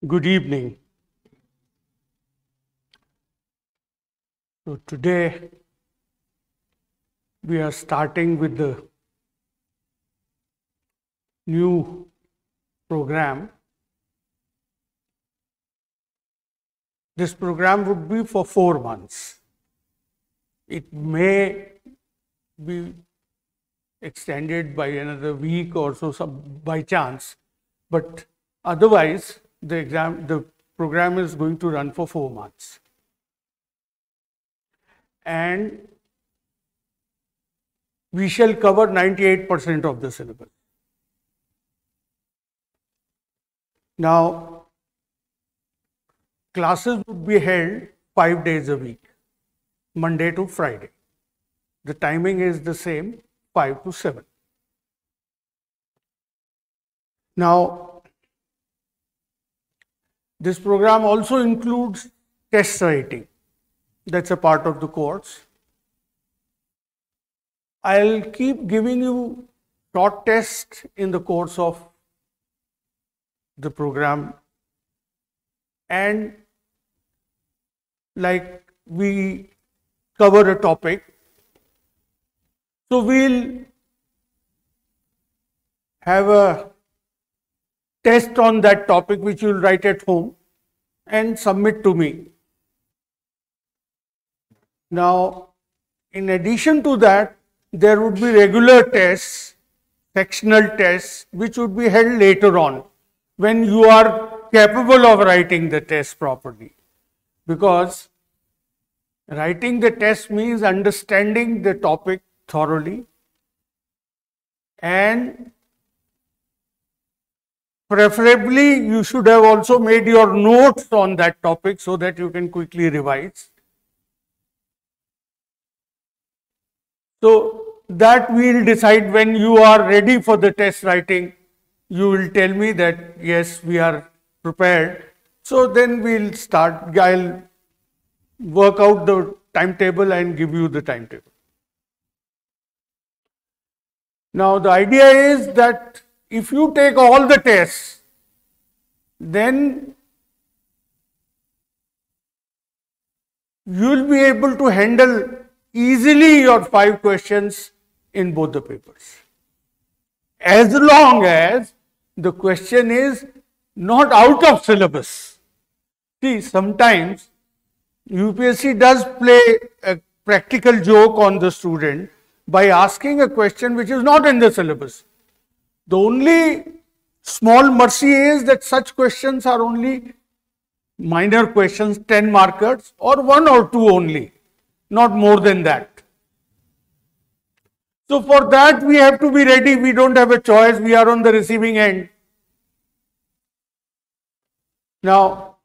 Good evening. So today we are starting with the new program. This program would be for 4 months. It may be extended by another week or so by chance, but otherwise the program is going to run for 4 months. And we shall cover 98% of the syllabus. Now, classes would be held 5 days a week, Monday to Friday. The timing is the same, 5 to 7. Now, this program also includes test writing. That's a part of the course. I'll keep giving you short tests in the course of the program, and like we cover a topic, so we'll have a test on that topic which you'll write at home and submit to me. Now, in addition to that, there would be regular tests, sectional tests, which would be held later on when you are capable of writing the test properly. Because writing the test means understanding the topic thoroughly, and preferably you should have also made your notes on that topic so that you can quickly revise. So that we'll decide when you are ready for the test writing. You will tell me that yes, we are prepared. So then we'll start. I'll work out the timetable and give you the timetable. Now the idea is that if you take all the tests, then you'll be able to handle easily your 5 questions in both the papers, as long as the question is not out of syllabus. See, sometimes UPSC does play a practical joke on the student by asking a question which is not in the syllabus. The only small mercy is that such questions are only minor questions, 10 markers, or 1 or 2 only, not more than that. So for that we have to be ready. We don't have a choice. We are on the receiving end. Now,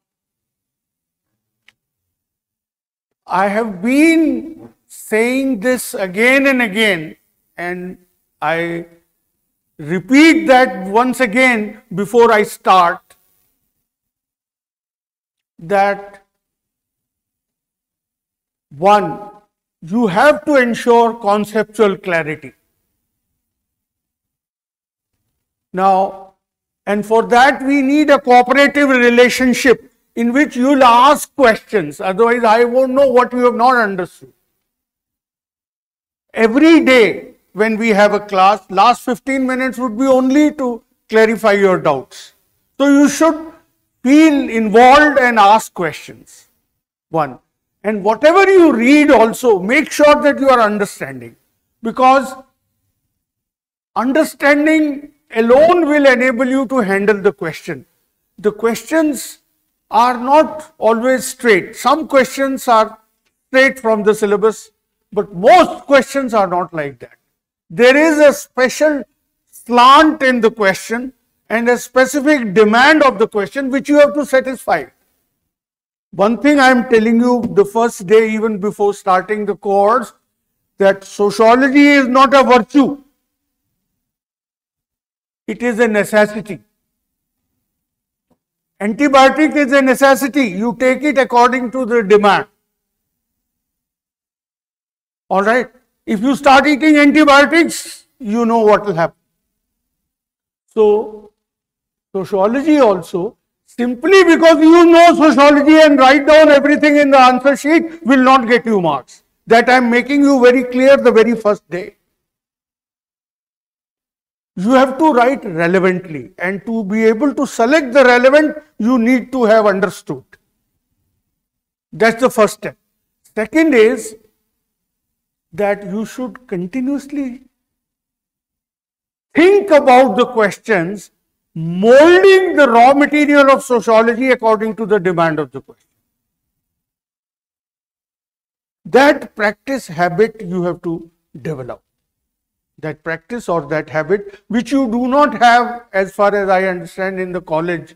I have been saying this again and again, and I repeat that once again before I start, that 1, you have to ensure conceptual clarity. Now, and for that we need a cooperative relationship in which you will ask questions, otherwise I won't know what you have not understood. Every day when we have a class, last 15 minutes would be only to clarify your doubts. So you should feel involved and ask questions. 1. And whatever you read also, make sure that you are understanding, because understanding alone will enable you to handle the question. The questions are not always straight. Some questions are straight from the syllabus, but most questions are not like that. There is a special slant in the question and a specific demand of the question which you have to satisfy. One thing I am telling you the first day, even before starting the course, that sociology is not a virtue. It is a necessity. Antibiotic is a necessity. You take it according to the demand. All right. If you start eating antibiotics, you know what will happen. So, sociology also, Simply because you know sociology and write down everything in the answer sheet will not get you marks. That I am making you very clear the very first day. You have to write relevantly, and to be able to select the relevant, you need to have understood. That's the first step. Second is that you should continuously think about the questions, molding the raw material of sociology according to the demand of the question. That practice habit you have to develop. That practice or that habit which you do not have, as far as I understand, in the college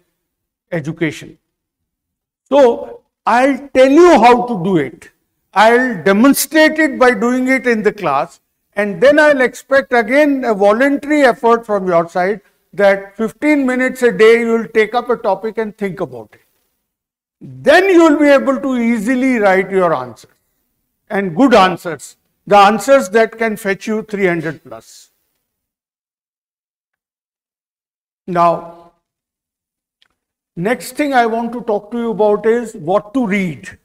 education. So I'll tell you how to do it. I'll demonstrate it by doing it in the class, and then I'll expect again a voluntary effort from your side that 15 minutes a day you will take up a topic and think about it. Then you will be able to easily write your answers, and good answers, the answers that can fetch you 300 plus. Now, next thing I want to talk to you about is what to read.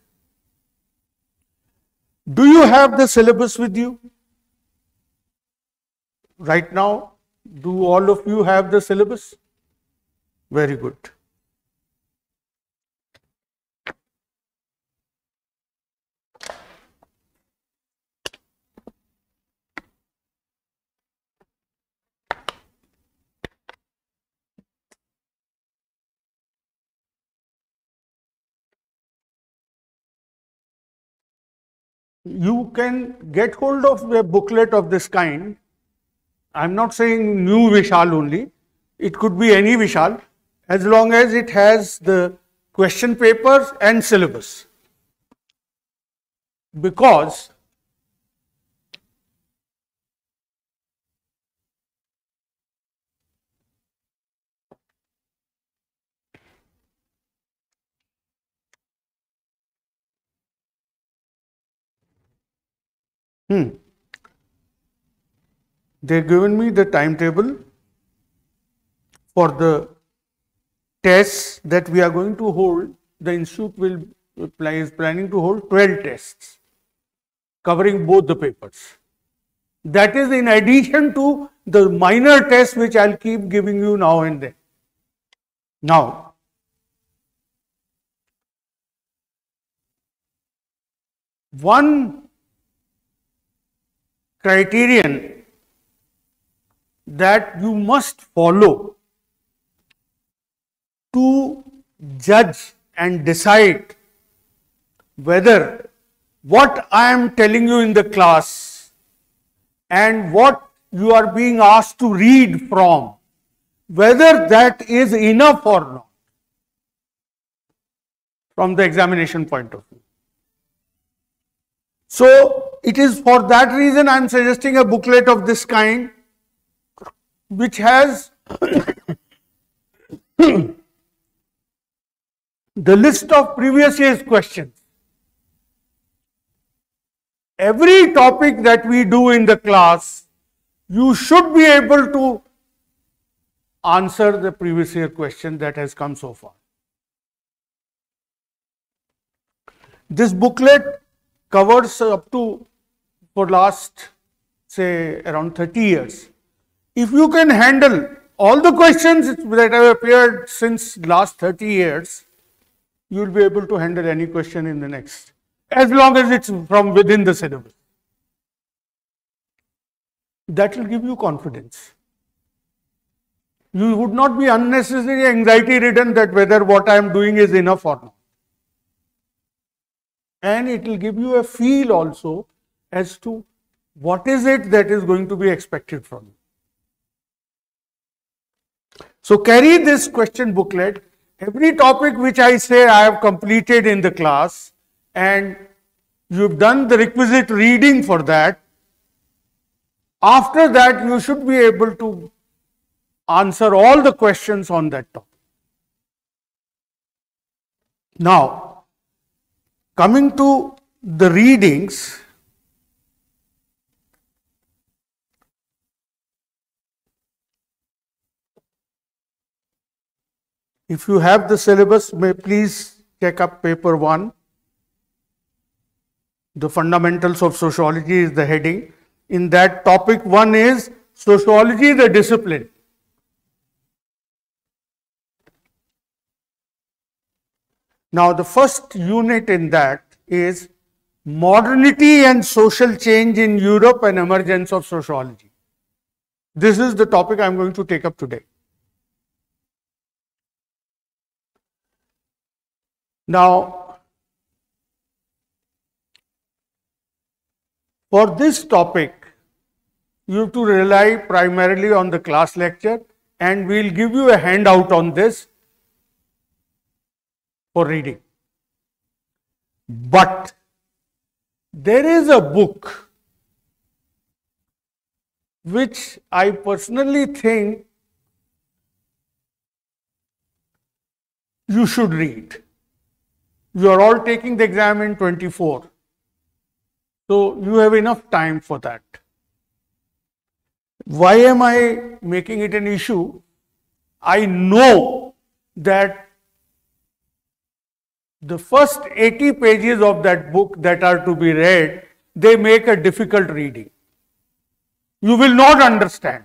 Do you have the syllabus with you? Right now, do all of you have the syllabus? Very good. You can get hold of a booklet of this kind. I'm not saying new Vishal only. It could be any Vishal, as long as it has the question papers and syllabus. Because they've given me the timetable for the tests that we are going to hold. The institute is planning to hold 12 tests covering both the papers. That is in addition to the minor tests which I'll keep giving you now and then. Now, one criterion that you must follow to judge and decide whether what I am telling you in the class and what you are being asked to read from, whether that is enough or not from the examination point of view. So it is for that reason I am suggesting a booklet of this kind, which has the list of previous year's questions. Every topic that we do in the class, you should be able to answer the previous year question that has come so far. This booklet covers up to, for last, say, around 30 years. If you can handle all the questions that have appeared since last 30 years, you will be able to handle any question in the next, as long as it's from within the syllabus. That will give you confidence. You would not be unnecessarily anxiety ridden that whether what I am doing is enough or not. And it will give you a feel also as to what is it that is going to be expected from you. So carry this question booklet. Every topic which I say I have completed in the class, and you have done the requisite reading for that. After that, you should be able to answer all the questions on that topic. Now, coming to the readings, If you have the syllabus, may please check up paper 1. The fundamentals of sociology is the heading. In that, topic 1 is sociology, the discipline. Now, the first unit in that is modernity and social change in Europe and emergence of sociology. This is the topic I am going to take up today. Now, for this topic, you have to rely primarily on the class lecture, and we will give you a handout on this for reading. But there is a book which I personally think you should read. You are all taking the exam in 24. So you have enough time for that. Why am I making it an issue? I know that the first 80 pages of that book that are to be read, they make a difficult reading. You will not understand.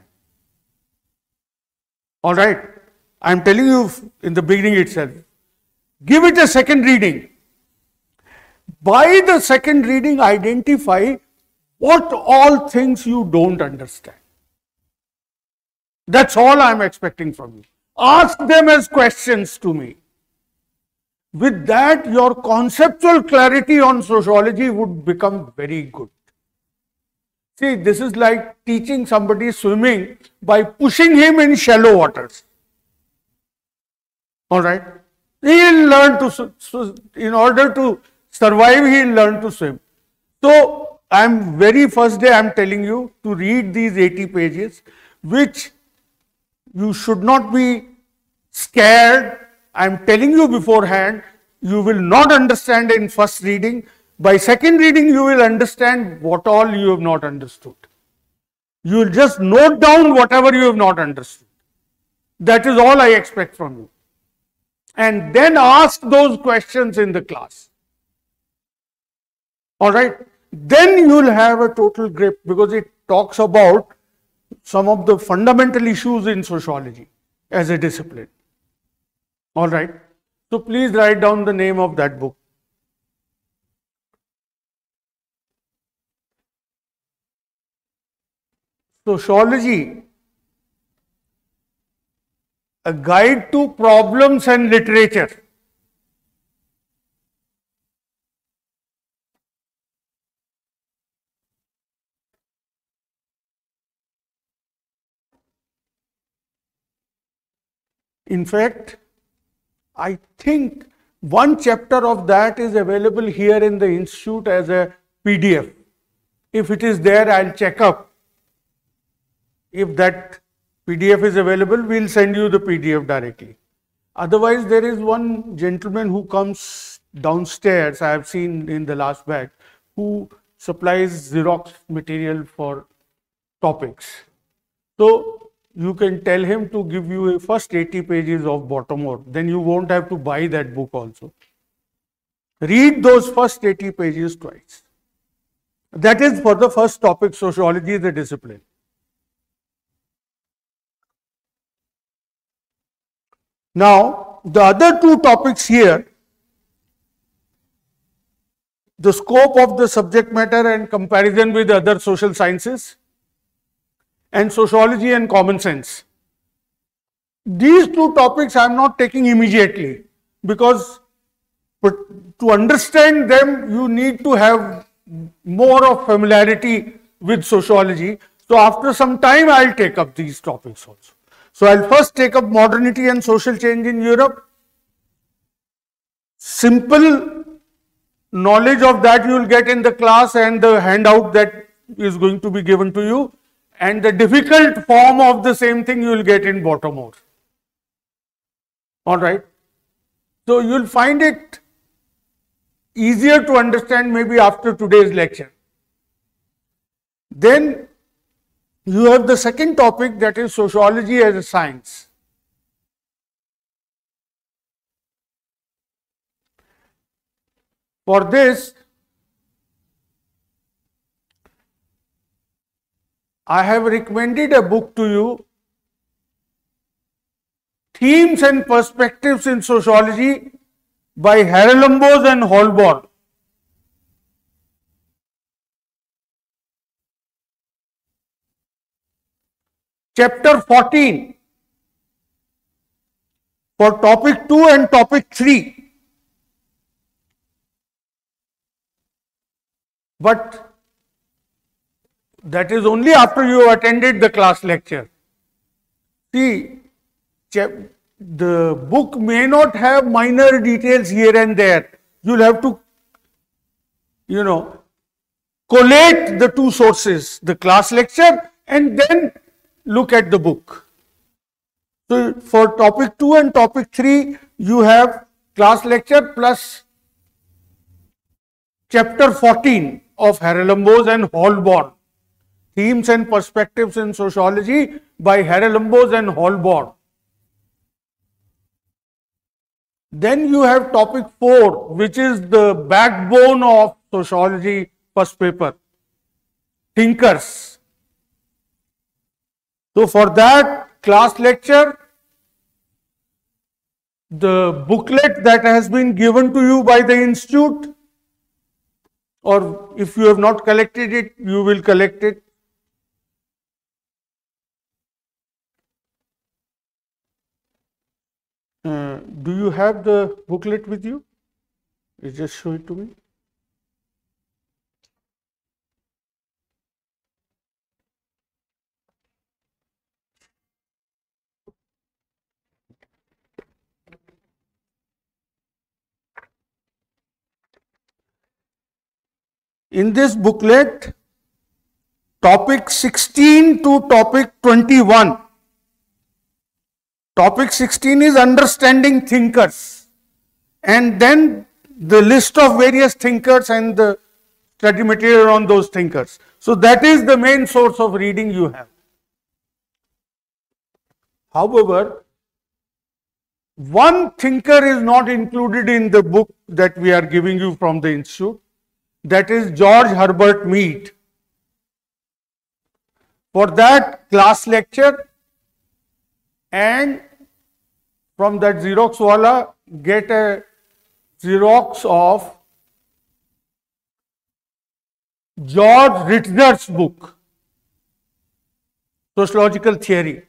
All right. I am telling you in the beginning itself. Give it a second reading. By the second reading, identify what all things you don't understand. That's all I am expecting from you. Ask them as questions to me. With that, your conceptual clarity on sociology would become very good. See, this is like teaching somebody swimming by pushing him in shallow waters. All right. He'll learn to, in order to survive, he'll learn to swim. So, very first day, I'm telling you to read these 80 pages, which you should not be scared. I'm telling you beforehand, you will not understand in first reading. By second reading, you will understand what all you have not understood. You will just note down whatever you have not understood. That is all I expect from you. And then ask those questions in the class. All right. Then you will have a total grip, because it talks about some of the fundamental issues in sociology as a discipline. All right. So please write down the name of that book. Sociology, a guide to problems and literature. In fact, I think one chapter of that is available here in the institute as a PDF. If it is there, I'll check up. If that PDF is available, we'll send you the PDF directly. Otherwise, there is one gentleman who comes downstairs, I have seen in the last batch, who supplies Xerox material for topics. So, you can tell him to give you a first 80 pages of Baltimore, then you won't have to buy that book also. Read those first 80 pages twice. That is for the first topic, sociology, the discipline. Now, the other two topics here, the scope of the subject matter and comparison with other social sciences, and sociology and common sense. These two topics I am not taking immediately, because to understand them you need to have more of familiarity with sociology. So after some time I will take up these topics also. So I will first take up modernity and social change in Europe. Simple knowledge of that you will get in the class and the handout that is going to be given to you. And the difficult form of the same thing you will get in Baltimore. All right. So you will find it easier to understand maybe after today's lecture. Then you have the second topic, that is sociology as a science. For this, I have recommended a book to you, Themes and Perspectives in Sociology by Haralambos and Holborn. Chapter 14 for topic 2 and topic 3. But that is only after you have attended the class lecture. See, the book may not have minor details here and there. You will have to, collate the two sources, the class lecture and then look at the book. So, for topic 2 and topic 3, you have class lecture plus chapter 14 of Haralambos and Holborn, Themes and Perspectives in Sociology by Haralambos and Holborn. Then you have topic 4, which is the backbone of sociology first paper, thinkers. So for that class lecture, the booklet that has been given to you by the institute, or if you have not collected it, you will collect it. Do you have the booklet with you? You just show it to me. In this booklet, topic 16 to topic 21. Topic 16 is understanding thinkers, and then the list of various thinkers and the study material on those thinkers. So that is the main source of reading you have. However, one thinker is not included in the book that we are giving you from the institute. That is George Herbert Mead. For that class lecture, and from that Xerox wala, get a Xerox of George Ritzer's book, Sociological Theory.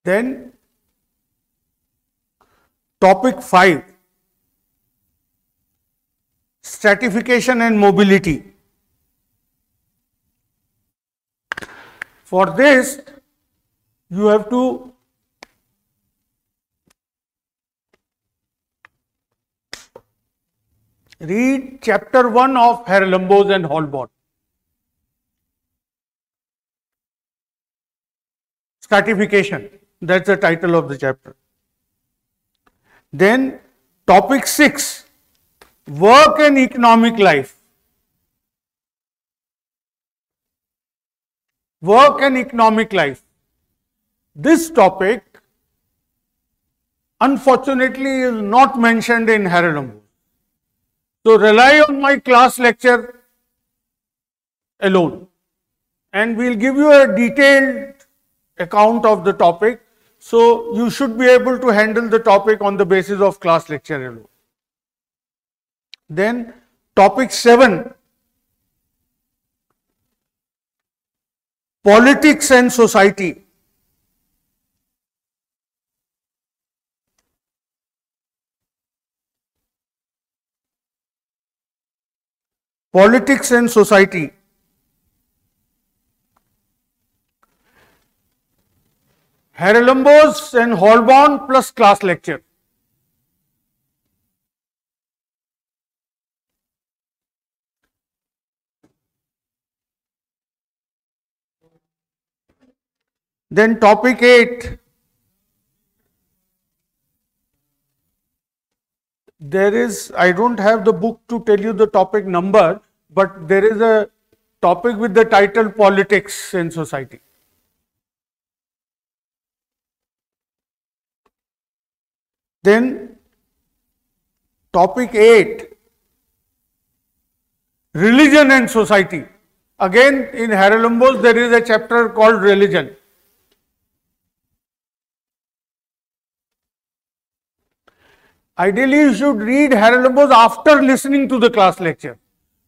Then topic 5, stratification and mobility. For this, you have to read chapter 1 of Haralambos and Holborn. Stratification, that's the title of the chapter. Then topic 6, work and economic life. Work and economic life. This topic, unfortunately, is not mentioned in Haralambos. So rely on my class lecture alone, and we'll give you a detailed account of the topic. So you should be able to handle the topic on the basis of class lecture alone. Then topic 7, politics and society. Politics and society. Haralambos and Holborn plus class lecture. Then topic 8, there is, I don't have the book to tell you the topic number, but there is a topic with the title Politics and Society. Then topic 8, religion and society. Again, in Haralambos there is a chapter called religion. Ideally, you should read Haralambos after listening to the class lecture,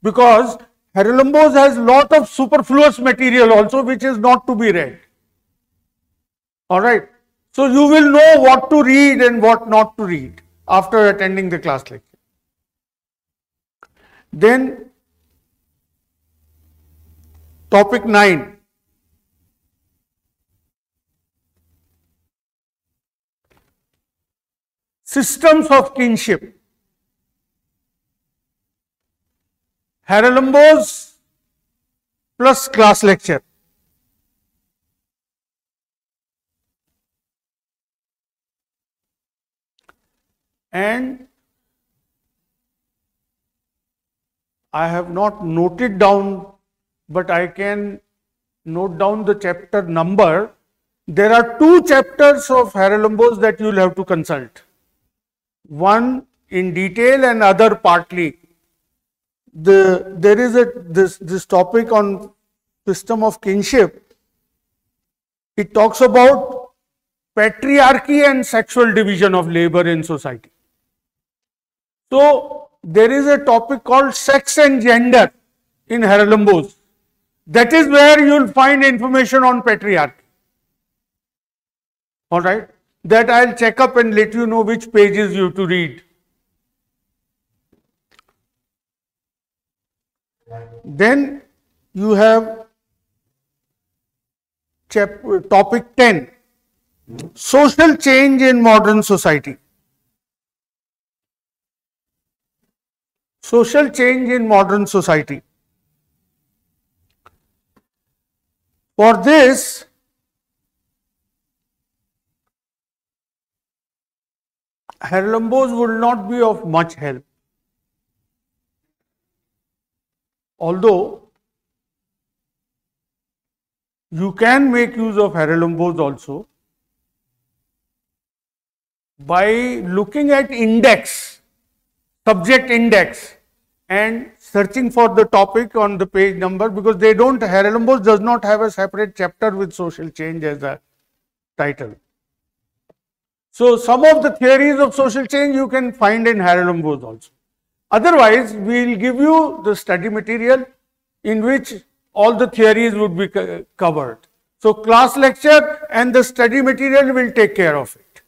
because Haralambos has lot of superfluous material also which is not to be read. Alright. So, you will know what to read and what not to read after attending the class lecture. Then, topic 9. Systems of kinship. Haralambos plus class lecture. And I have not noted down, but I can note down the chapter number. There are 2 chapters of Haralambos that you will have to consult. One in detail and other partly. There is this topic on system of kinship. It talks about patriarchy and sexual division of labor in society. So, there is a topic called sex and gender in Haralambos. That is where you will find information on patriarchy. Alright. That I will check up and let you know which pages you have to read. Then you have topic 10, social change in modern society. Social change in modern society. For this, Haralambos will not be of much help. Although you can make use of Haralambos also by looking at index, subject index, and searching for the topic on the page number, because they don't, Haralambos does not have a separate chapter with social change as a title. So, some of the theories of social change you can find in Haralambos also. Otherwise, we will give you the study material in which all the theories would be covered. So, class lecture and the study material will take care of it.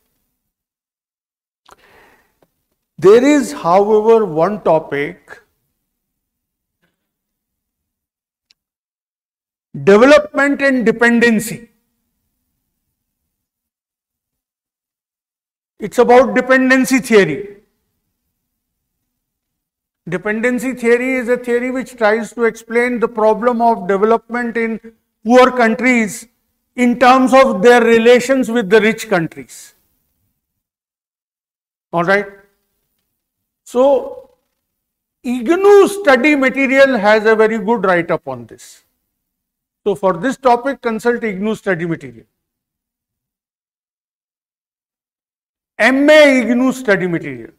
There is, however, one topic, development and dependency. It's about dependency theory. Dependency theory is a theory which tries to explain the problem of development in poor countries in terms of their relations with the rich countries. Alright. So, IGNOU study material has a very good write-up on this. So, for this topic, consult IGNOU study material. MA IGNOU study material,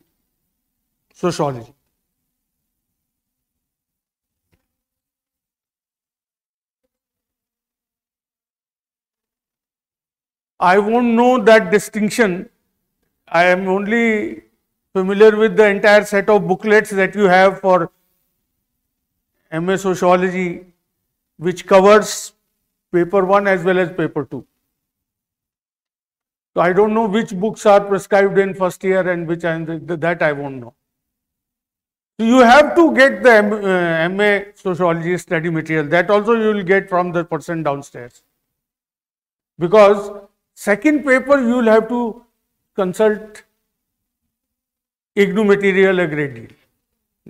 Sociology. I won't know that distinction. I am only familiar with the entire set of booklets that you have for MA Sociology, which covers paper 1 as well as paper 2. So, I don't know which books are prescribed in first year and which that I won't know. So, you have to get the MA Sociology study material. That also you will get from the person downstairs. Because second paper you will have to consult IGNOU material a great deal.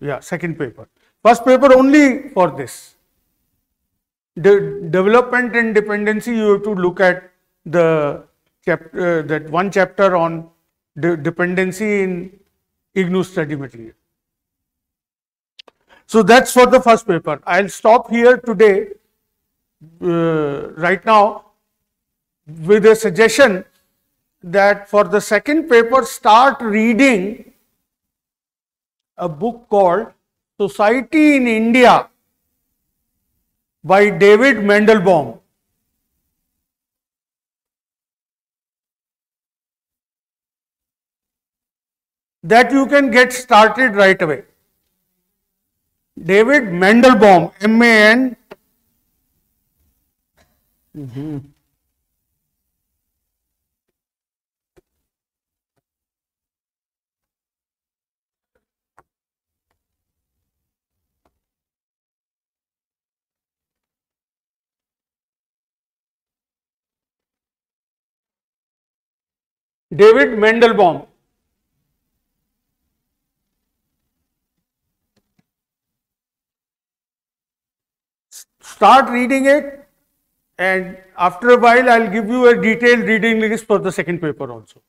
Yeah, second paper. First paper only for this. Development and dependency, you have to look at the chapter, that one chapter on dependency in IGNOU study material. So, that's for the first paper. I will stop here today, right now, with a suggestion that for the second paper, start reading a book called Society in India by David Mandelbaum. That you can get started right away. David Mandelbaum, M-A-N. David Mandelbaum. Start reading it, and after a while I'll give you a detailed reading list for the second paper also.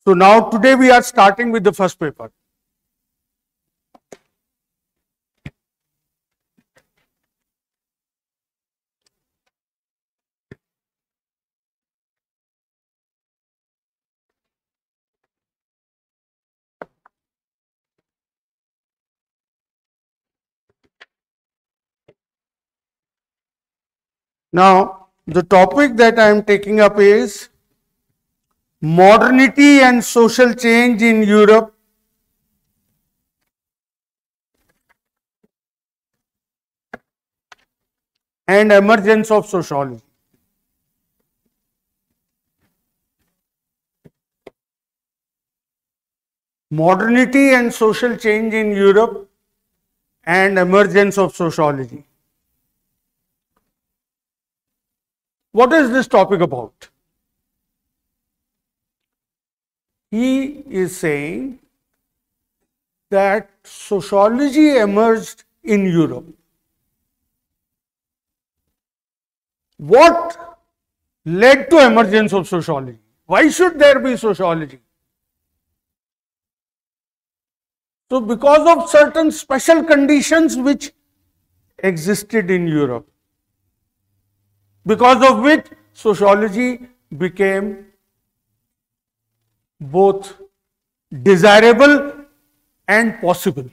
So now today we are starting with the first paper. Now, the topic that I am taking up is modernity and social change in Europe and emergence of sociology. Modernity and social change in Europe and emergence of sociology. What is this topic about? He is saying that sociology emerged in Europe. What led to emergence of sociology? Why should there be sociology? So, because of certain special conditions which existed in Europe, because of which sociology became both desirable and possible.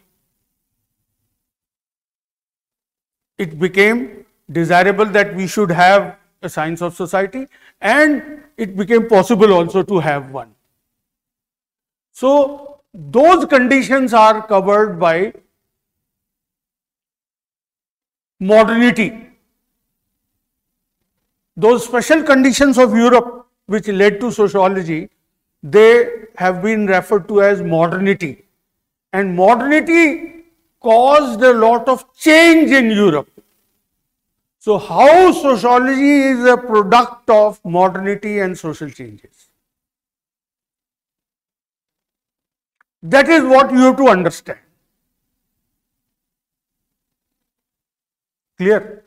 It became desirable that we should have a science of society, and it became possible also to have one. So, those conditions are covered by modernity. Those special conditions of Europe which led to sociology, they have been referred to as modernity. And modernity caused a lot of change in Europe. So, how sociology is a product of modernity and social changes? That is what you have to understand. Clear?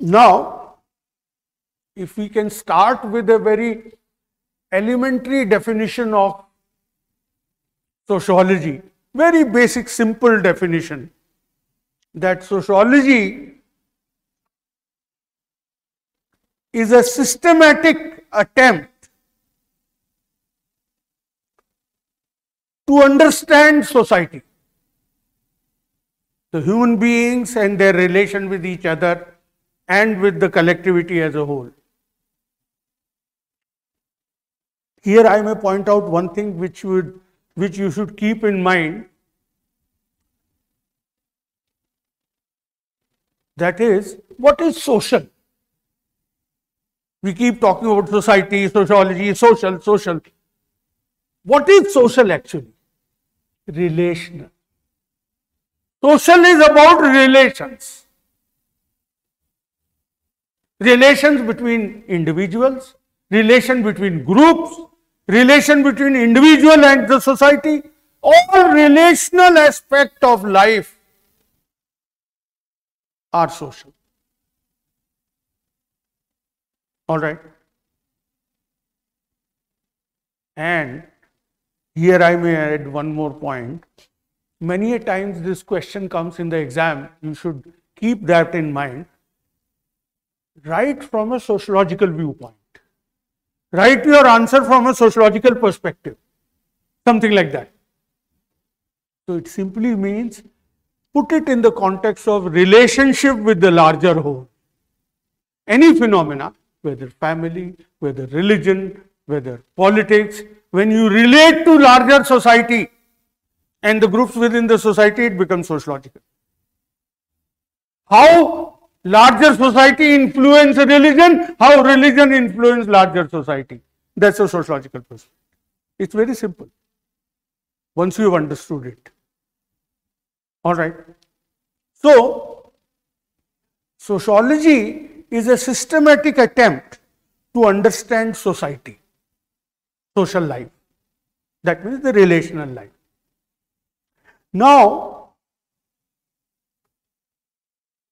Now, if we can start with a very elementary definition of sociology, very basic, simple definition, that sociology is a systematic attempt to understand society, the human beings and their relation with each other and with the collectivity as a whole. Here I may point out one thing which you should keep in mind, that is, what is social? We keep talking about society, sociology, social. What is social actually? Relational. Social is about relations. Relations between individuals, relation between groups, relation between individual and the society, all relational aspects of life are social. All right. And here I may add one more point. Many a times this question comes in the exam, you should keep that in mind. Right from a sociological viewpoint. Write your answer from a sociological perspective. Something like that. So it simply means put it in the context of relationship with the larger whole. Any phenomena, whether family, whether religion, whether politics, when you relate to larger society and the groups within the society, it becomes sociological. How larger society influence religion, how religion influence larger society. That's a sociological perspective. It's very simple once you have understood it. All right. So, sociology is a systematic attempt to understand society, social life. That means the relational life. Now,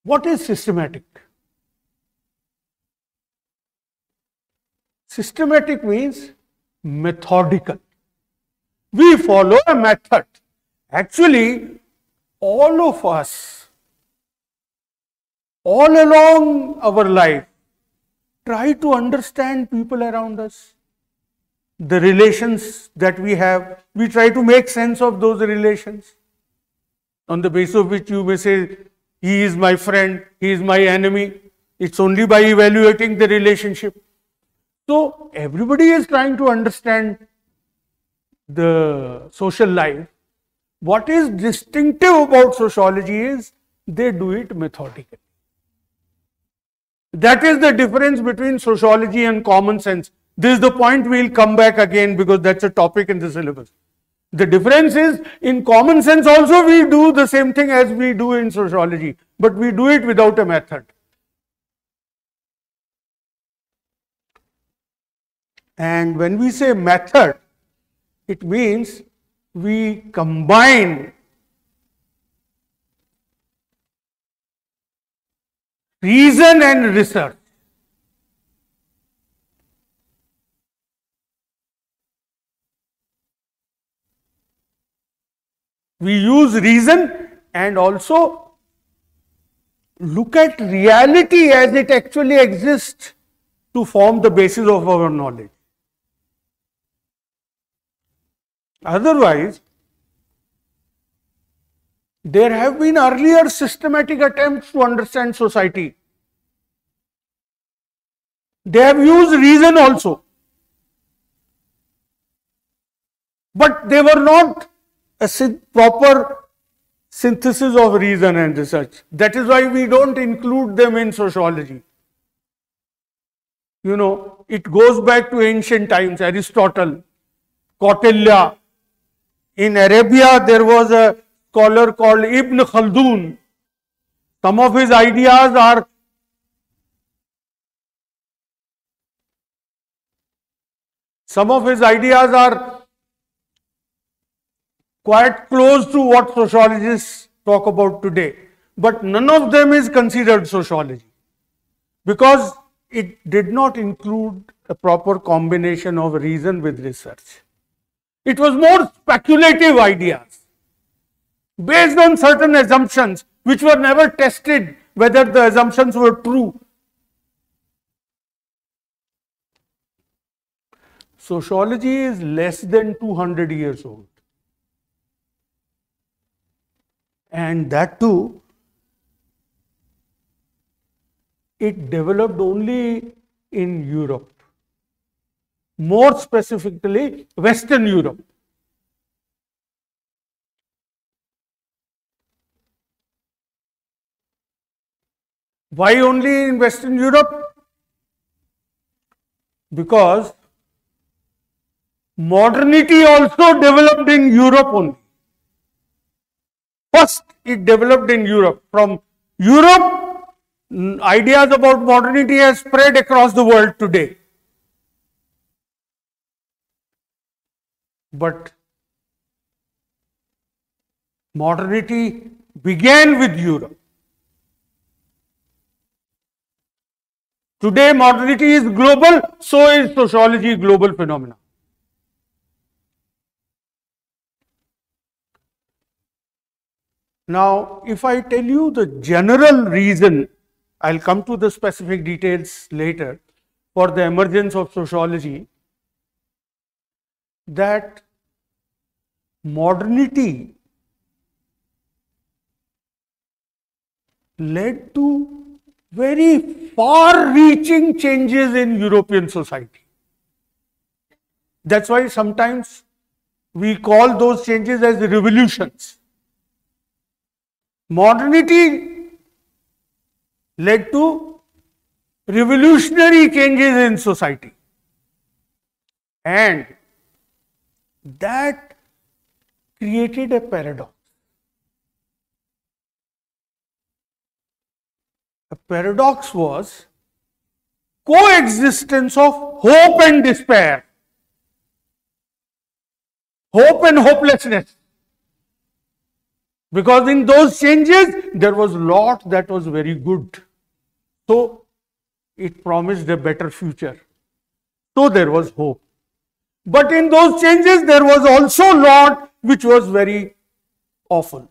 what is systematic? Systematic means methodical. We follow a method. Actually, all of us, all along our life, try to understand people around us, the relations that we have. We try to make sense of those relations, on the basis of which you may say, he is my friend, he is my enemy. It's only by evaluating the relationship. So, everybody is trying to understand the social life. What is distinctive about sociology is they do it methodically. That is the difference between sociology and common sense. This is the point we will come back again because that's a topic in the syllabus. The difference is in common sense also we do the same thing as we do in sociology, but we do it without a method. And when we say method, it means we combine reason and research. We use reason and also look at reality as it actually exists to form the basis of our knowledge. Otherwise, there have been earlier systematic attempts to understand society. They have used reason also, but they were not a proper synthesis of reason and research. That is why we don't include them in sociology. You know, it goes back to ancient times, Aristotle, Kautilya. In Arabia, there was a scholar called Ibn Khaldun. Some of his ideas are quite close to what sociologists talk about today, but none of them is considered sociology because it did not include a proper combination of reason with research. It was more speculative ideas based on certain assumptions which were never tested whether the assumptions were true. Sociology is less than 200 years old. And that too, it developed only in Europe. More specifically, Western Europe. Why only in Western Europe? Because modernity also developed in Europe only. First, it developed in Europe. From Europe, ideas about modernity have spread across the world today. But modernity began with Europe. Today, modernity is global, so is sociology global phenomena. Now, if I tell you the general reason, I'll come to the specific details later, for the emergence of sociology that modernity led to very far-reaching changes in European society. That's why sometimes we call those changes as revolutions. Modernity led to revolutionary changes in society, and that created a paradox. The paradox was coexistence of hope and despair, hope and hopelessness. Because in those changes, there was a lot that was very good. So, it promised a better future. So, there was hope. But in those changes, there was also a lot which was very awful,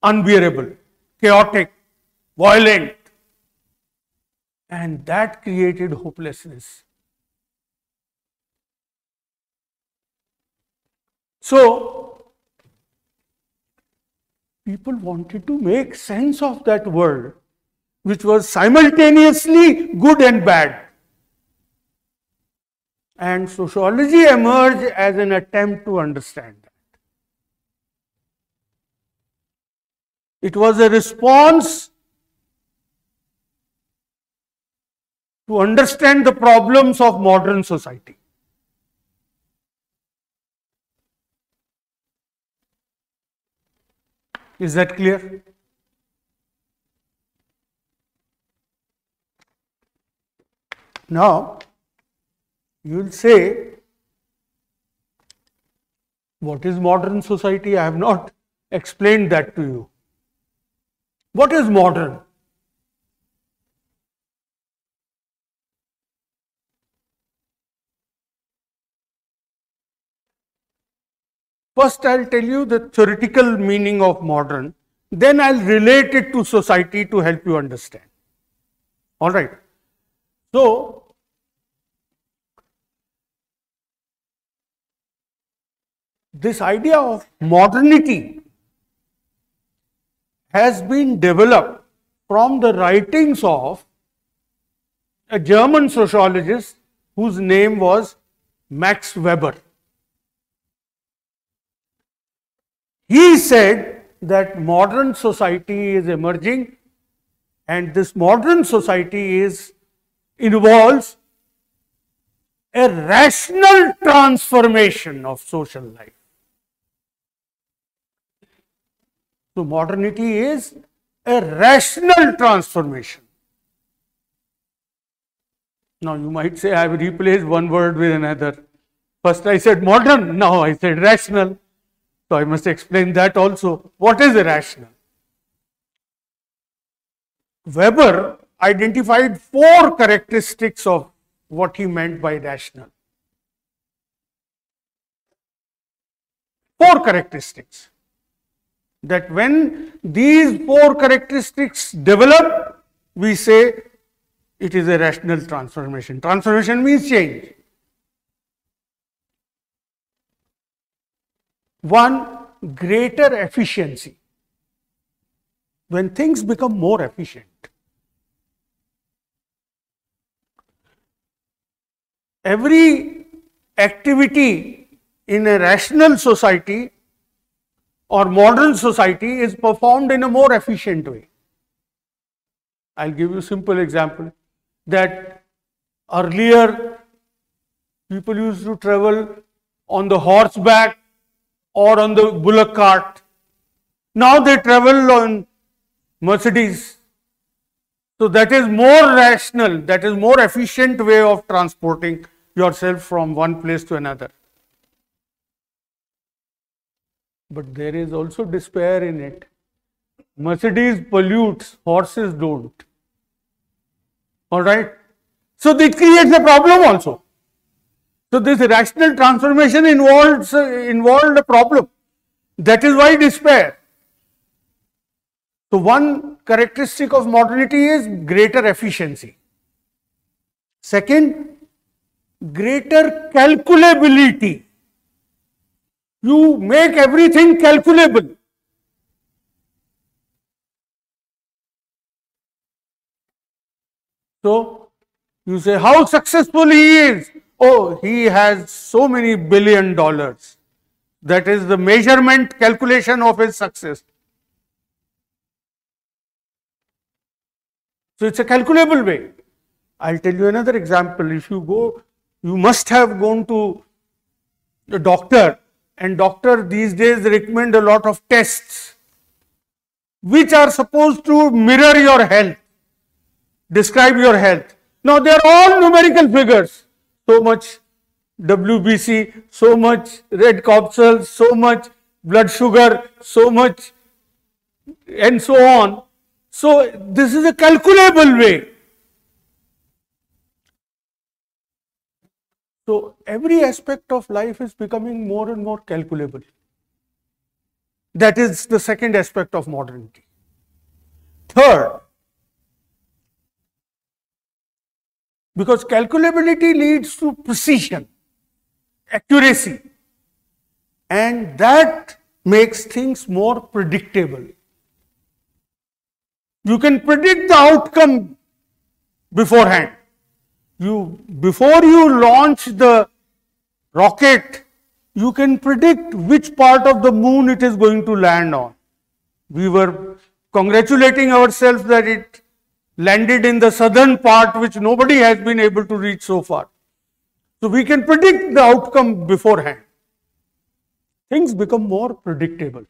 unbearable, chaotic, violent. And that created hopelessness. So, people wanted to make sense of that world, which was simultaneously good and bad. And sociology emerged as an attempt to understand that. It was a response to understand the problems of modern society. Is that clear? Now, you will say, what is modern society? I have not explained that to you. What is modern? First, I will tell you the theoretical meaning of modern, then I will relate it to society to help you understand. All right. So, this idea of modernity has been developed from the writings of a German sociologist whose name was Max Weber. He said that modern society is emerging, and this modern society involves a rational transformation of social life. So, modernity is a rational transformation. Now, you might say, I have replaced one word with another. First I said modern, now I said rational. So, I must explain that also. What is rational? Weber identified 4 characteristics of what he meant by rational. 4 characteristics. That when these 4 characteristics develop, we say it is a rational transformation. Transformation means change. 1, greater efficiency. When things become more efficient. Every activity in a rational society or modern society is performed in a more efficient way. I will give you a simple example that earlier people used to travel on the horseback or on the bullock cart. Now they travel on Mercedes. So that is more rational, that is more efficient way of transporting yourself from one place to another. But there is also despair in it. Mercedes pollutes, horses don't. All right. So this creates a problem also. So this rational transformation involved a problem. That is why despair. So one characteristic of modernity is greater efficiency. Second, greater calculability. You make everything calculable. So, you say how successful he is. Oh, he has so many $1 billion. That is the measurement calculation of his success. So, it's a calculable way. I'll tell you another example. If you go, you must have gone to the doctor, and doctor these days recommend a lot of tests which are supposed to mirror your health, describe your health. Now, they are all numerical figures. So much WBC, so much red corpuscles, so much blood sugar, so much, and so on. So, this is a calculable way. So, every aspect of life is becoming more and more calculable. That is the second aspect of modernity. Third, because calculability leads to precision, accuracy, and that makes things more predictable. You can predict the outcome beforehand. Before you launch the rocket, you can predict which part of the moon it is going to land on. We were congratulating ourselves that it landed in the southern part, which nobody has been able to reach so far. So, we can predict the outcome beforehand. Things become more predictable.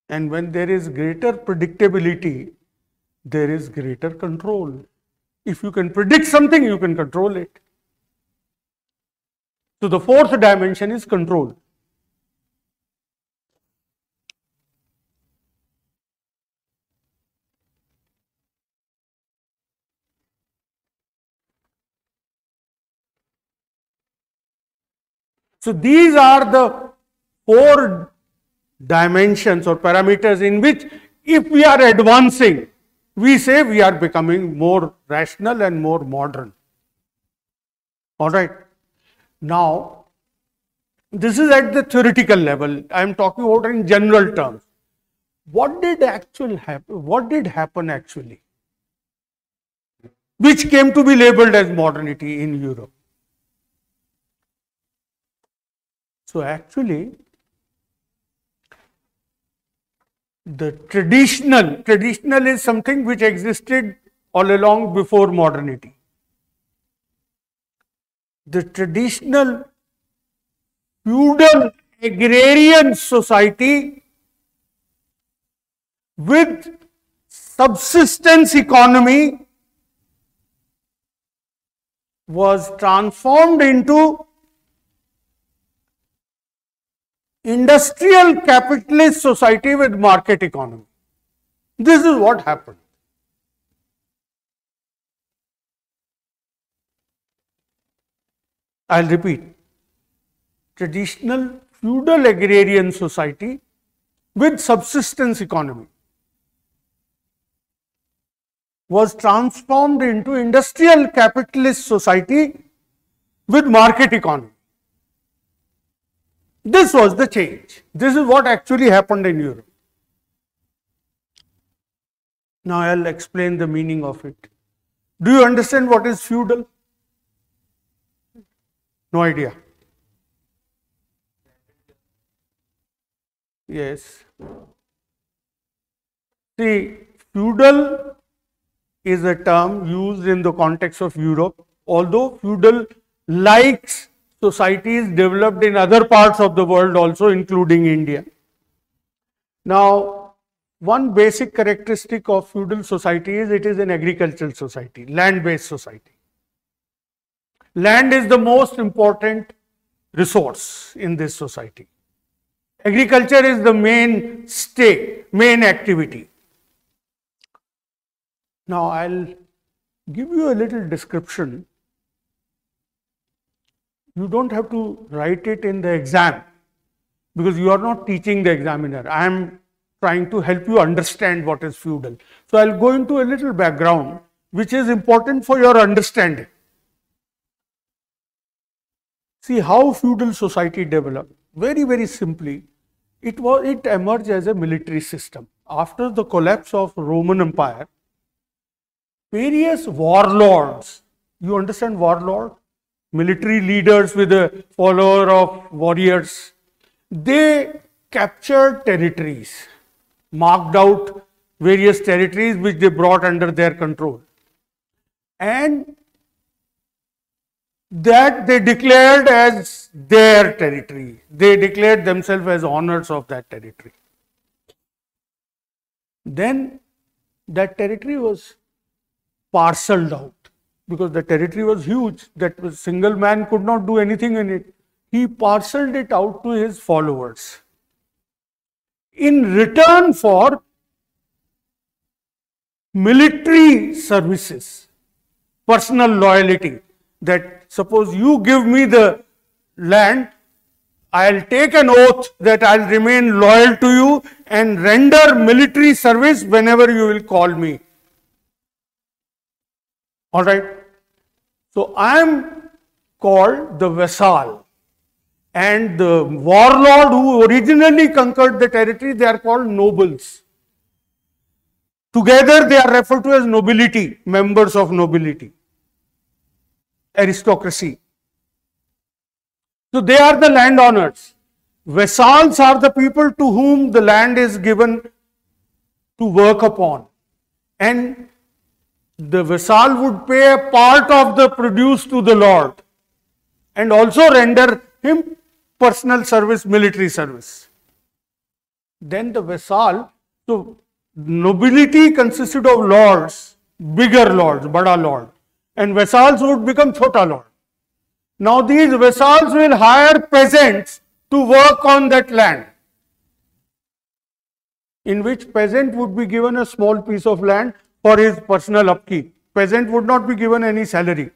And when there is greater predictability, there is greater control. If you can predict something, you can control it. So, the fourth dimension is control. So, these are the four dimensions or parameters in which, if we are advancing, we say we are becoming more rational and more modern. All right. Now, this is at the theoretical level. I am talking about in general terms. What did happen? What did happen actually, which came to be labeled as modernity in Europe? So, actually, the traditional is something which existed all along before modernity. The traditional feudal agrarian society with subsistence economy was transformed into industrial capitalist society with market economy. This is what happened. I'll repeat. Traditional feudal agrarian society with subsistence economy was transformed into industrial capitalist society with market economy. This was the change. This is what actually happened in Europe. Now I'll explain the meaning of it. Do you understand what is feudal? No idea. Yes. See, feudal is a term used in the context of Europe, although feudal likes societies developed in other parts of the world also, including India. Now, one basic characteristic of feudal society is it is an agricultural society, land-based society. Land is the most important resource in this society. Agriculture is the main activity. Now, I'll give you a little description. You don't have to write it in the exam because you are not teaching the examiner. I am trying to help you understand what is feudal. So, I'll go into a little background which is important for your understanding. See how feudal society developed. Very, very simply, it emerged as a military system. After the collapse of Roman Empire, various warlords, you understand warlord? Military leaders with a follower of warriors, they captured territories, marked out various territories which they brought under their control, and that they declared as their territory. They declared themselves as owners of that territory. Then that territory was parceled out because the territory was huge, that a single man could not do anything in it. He parceled it out to his followers. In return for military services, personal loyalty, that suppose you give me the land, I'll take an oath that I'll remain loyal to you and render military service whenever you will call me. All right. So I am called the vassal, and the warlord who originally conquered the territory, they are called nobles. Together they are referred to as nobility, members of nobility, aristocracy. So they are the landowners. Vassals are the people to whom the land is given to work upon, and the vassal would pay a part of the produce to the lord and also render him personal service, military service. Then the vassal, so nobility consisted of lords, bigger lords, bada lord, and vassals would become chota lord. Now these vassals will hire peasants to work on that land, in which peasant would be given a small piece of land for his personal upkeep. Peasant would not be given any salary.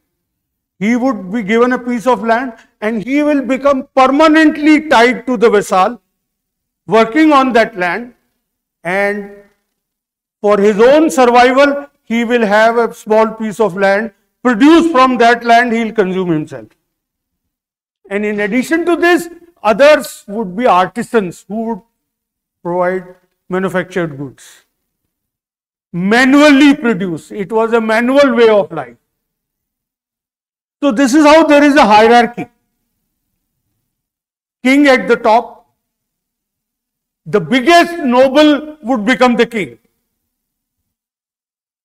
He would be given a piece of land and he will become permanently tied to the vassal, working on that land, and for his own survival, he will have a small piece of land. Produced from that land, he will consume himself. And in addition to this, others would be artisans who would provide manufactured goods. Manually produce. It was a manual way of life. So this is how there is a hierarchy. King at the top. The biggest noble would become the king.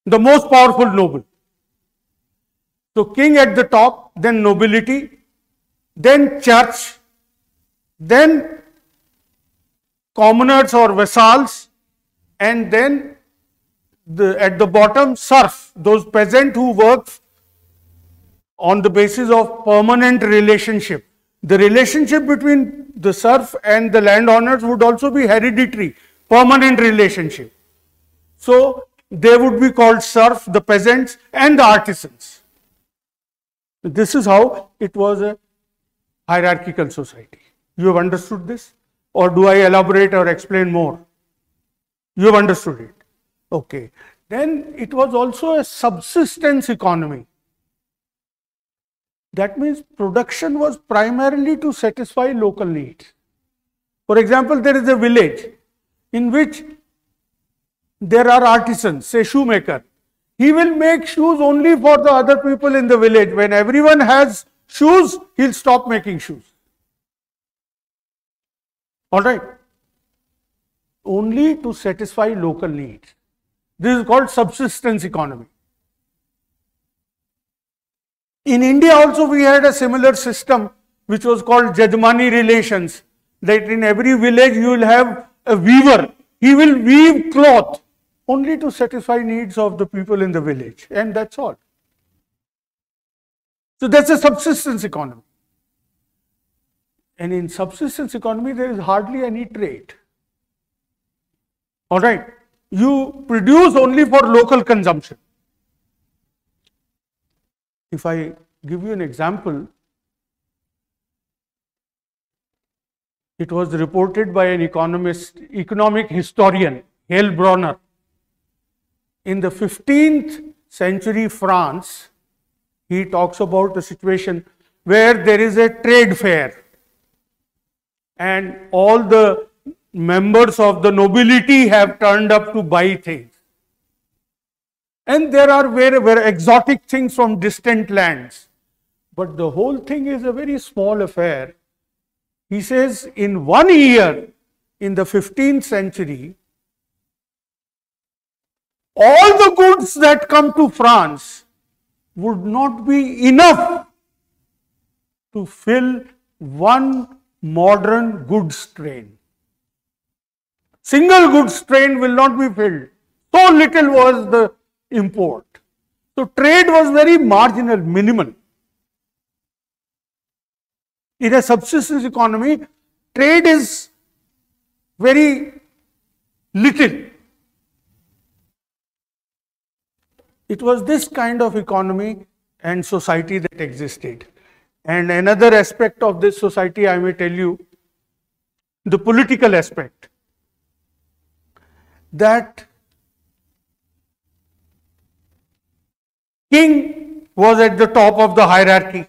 The most powerful noble. So king at the top, then nobility, then church, then commoners or vassals, and then at the bottom, serf, those peasants who work on the basis of permanent relationship. The relationship between the serf and the landowners would also be hereditary, permanent relationship. So they would be called serf, the peasants and the artisans. This is how it was a hierarchical society. You have understood this? Or do I elaborate or explain more? You have understood it. Okay. Then it was also a subsistence economy. That means production was primarily to satisfy local needs. For example, there is a village in which there are artisans, say shoemaker. He will make shoes only for the other people in the village. When everyone has shoes, he'll stop making shoes. All right. Only to satisfy local needs. This is called subsistence economy. In India also we had a similar system which was called Jajmani relations. That in every village you will have a weaver. He will weave cloth only to satisfy needs of the people in the village, and that's all. So that's a subsistence economy. And in subsistence economy there is hardly any trade. All right. You produce only for local consumption. If I give you an example, it was reported by an economic historian, Hale Bronner. In the 15th century France, he talks about a situation where there is a trade fair and all the members of the nobility have turned up to buy things. And there are very exotic things from distant lands. But the whole thing is a very small affair. He says in 1 year in the 15th century, all the goods that come to France would not be enough to fill one modern goods train. Single goods train will not be filled. So little was the import. So trade was very marginal, minimal. In a subsistence economy, trade is very little. It was this kind of economy and society that existed. And another aspect of this society, I may tell you, the political aspect. That king was at the top of the hierarchy.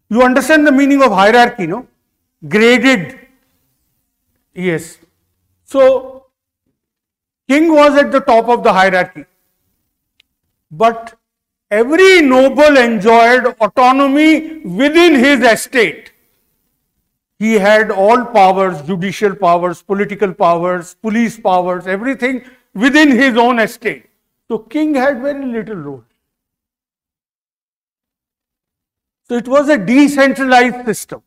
You understand the meaning of hierarchy, no? Graded. Yes. So, king was at the top of the hierarchy. But every noble enjoyed autonomy within his estate. He had all powers, judicial powers, political powers, police powers, everything within his own estate. So king had very little role. So it was a decentralized system.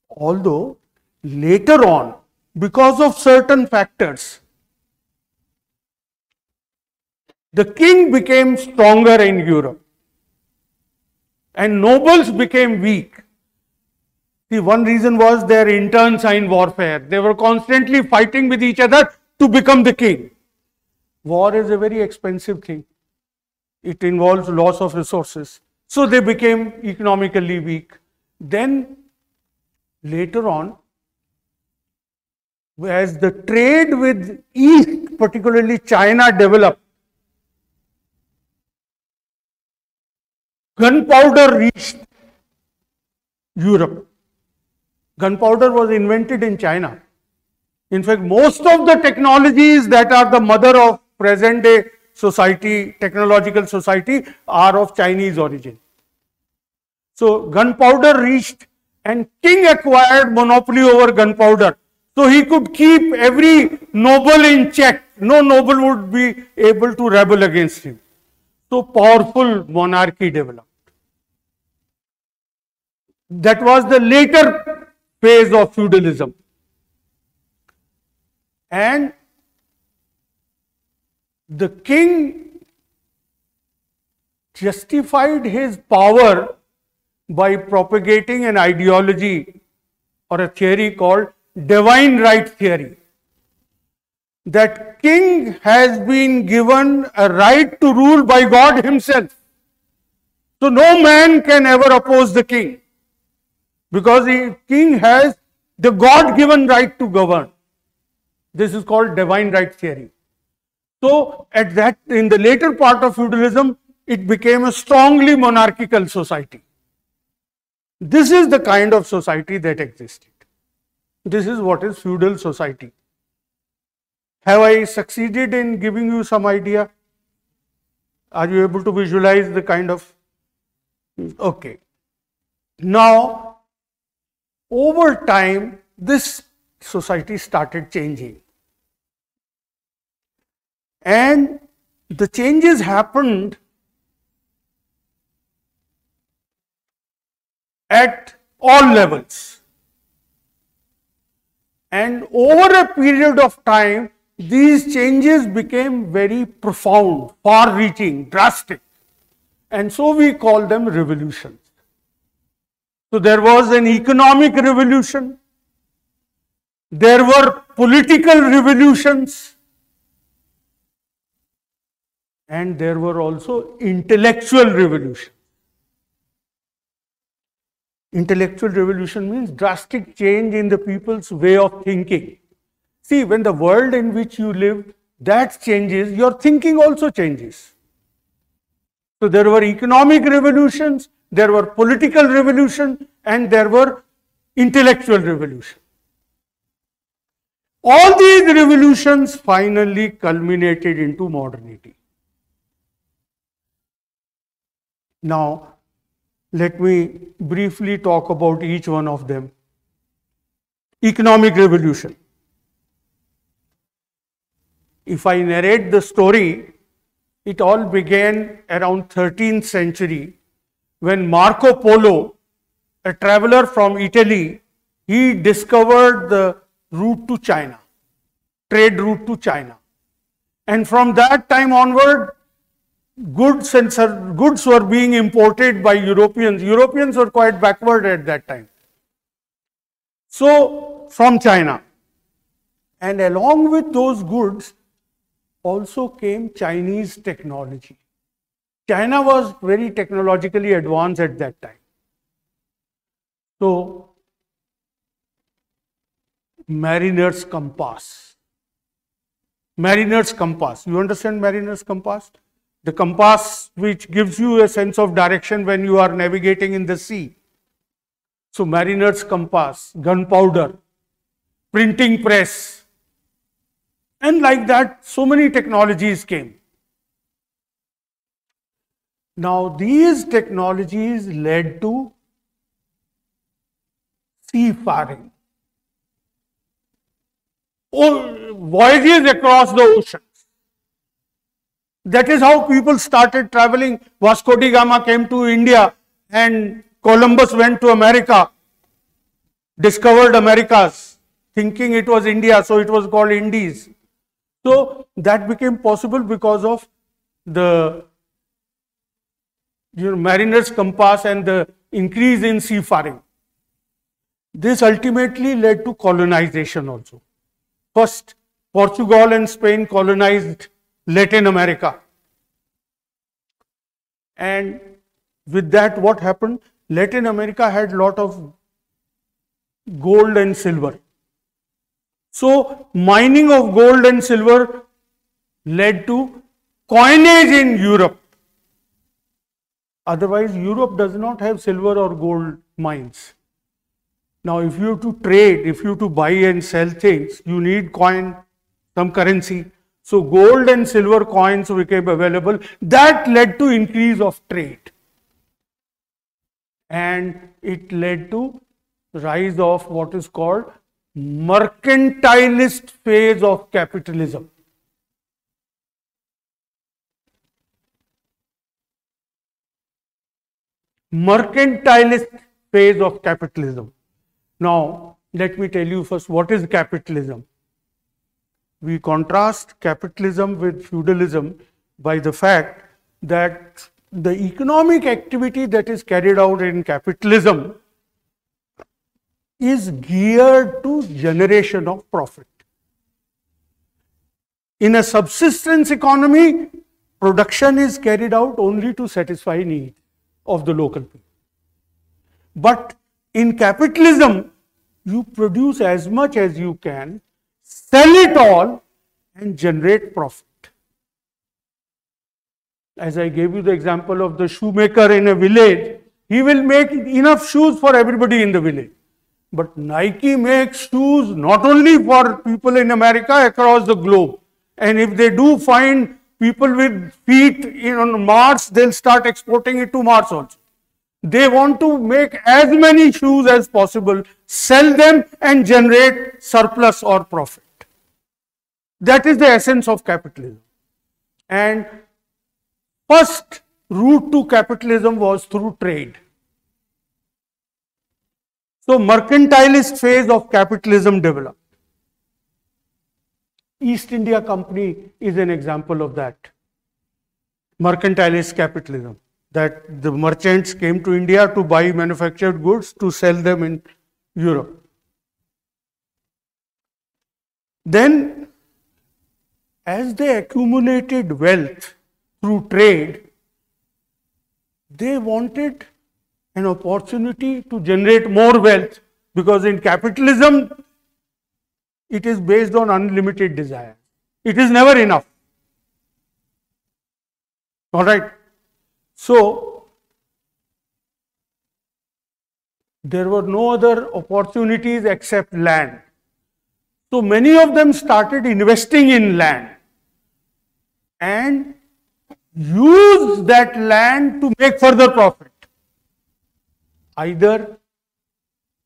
Although later on, because of certain factors, the king became stronger in Europe and nobles became weak. See, one reason was their internecine warfare. They were constantly fighting with each other to become the king. War is a very expensive thing. It involves loss of resources. So they became economically weak. Then later on, as the trade with East, particularly China, developed, gunpowder reached Europe. Gunpowder was invented in China. In fact, most of the technologies that are the mother of present day society, technological society, are of Chinese origin. So gunpowder reached and king acquired monopoly over gunpowder. So he could keep every noble in check. No noble would be able to rebel against him. So powerful monarchy developed. That was the later phase of feudalism. And the king justified his power by propagating an ideology or a theory called divine right theory. That king has been given a right to rule by God himself. So no man can ever oppose the king, because the king has the God-given right to govern. This is called divine right theory. So in the later part of feudalism, it became a strongly monarchical society. This is the kind of society that existed. This is what is feudal society. Have I succeeded in giving you some idea? Are you able to visualize the kind of... Okay. Now, over time, this society started changing. And the changes happened at all levels. And over a period of time, these changes became very profound, far-reaching, drastic. And so we call them revolutions. So there was an economic revolution, there were political revolutions, and there were also intellectual revolutions. Intellectual revolution means drastic change in the people's way of thinking. See, when the world in which you live that changes, your thinking also changes. So there were economic revolutions, there were political revolutions, and there were intellectual revolutions. All these revolutions finally culminated into modernity. Now, let me briefly talk about each one of them. Economic revolution. If I narrate the story, it all began around 13th century when Marco Polo, a traveler from Italy, he discovered the route to China, trade route to China. And from that time onward, goods were being imported by Europeans. Europeans were quite backward at that time. So, from China. And along with those goods also came Chinese technology. China was very technologically advanced at that time. So, mariner's compass. Mariner's compass. You understand mariner's compass? The compass which gives you a sense of direction when you are navigating in the sea. So, mariner's compass, gunpowder, printing press, and like that, so many technologies came. Now, these technologies led to seafaring, voyages across the oceans. That is how people started traveling. Vasco da Gama came to India and Columbus went to America, discovered Americas, thinking it was India, so it was called Indies. So that became possible because of the mariner's compass and the increase in seafaring. This ultimately led to colonization also. First, Portugal and Spain colonized Latin America. And with that, what happened? Latin America had a lot of gold and silver. So, mining of gold and silver led to coinage in Europe. Otherwise, Europe does not have silver or gold mines. Now, if you have to trade, if you have to buy and sell things, you need coin, some currency. So, gold and silver coins became available. That led to increase of trade. And it led to rise of what is called mercantilist phase of capitalism. Mercantilist phase of capitalism. Now, let me tell you first what is capitalism. We contrast capitalism with feudalism by the fact that the economic activity that is carried out in capitalism is geared to generation of profit. In a subsistence economy, production is carried out only to satisfy needs of the local people. But in capitalism, you produce as much as you can, sell it all and generate profit. As I gave you the example of the shoemaker in a village, he will make enough shoes for everybody in the village. But Nike makes shoes not only for people in America, across the globe. And if they do find people with feet on Mars, they'll start exporting it to Mars also. They want to make as many shoes as possible, sell them and generate surplus or profit. That is the essence of capitalism. And first route to capitalism was through trade. So, mercantilist phase of capitalism developed. East India Company is an example of that. Mercantilist capitalism, that the merchants came to India to buy manufactured goods to sell them in Europe. Then, as they accumulated wealth through trade, they wanted an opportunity to generate more wealth, because in capitalism, it is based on unlimited desire. It is never enough. All right. So, there were no other opportunities except land. So, many of them started investing in land and use that land to make further profit. Either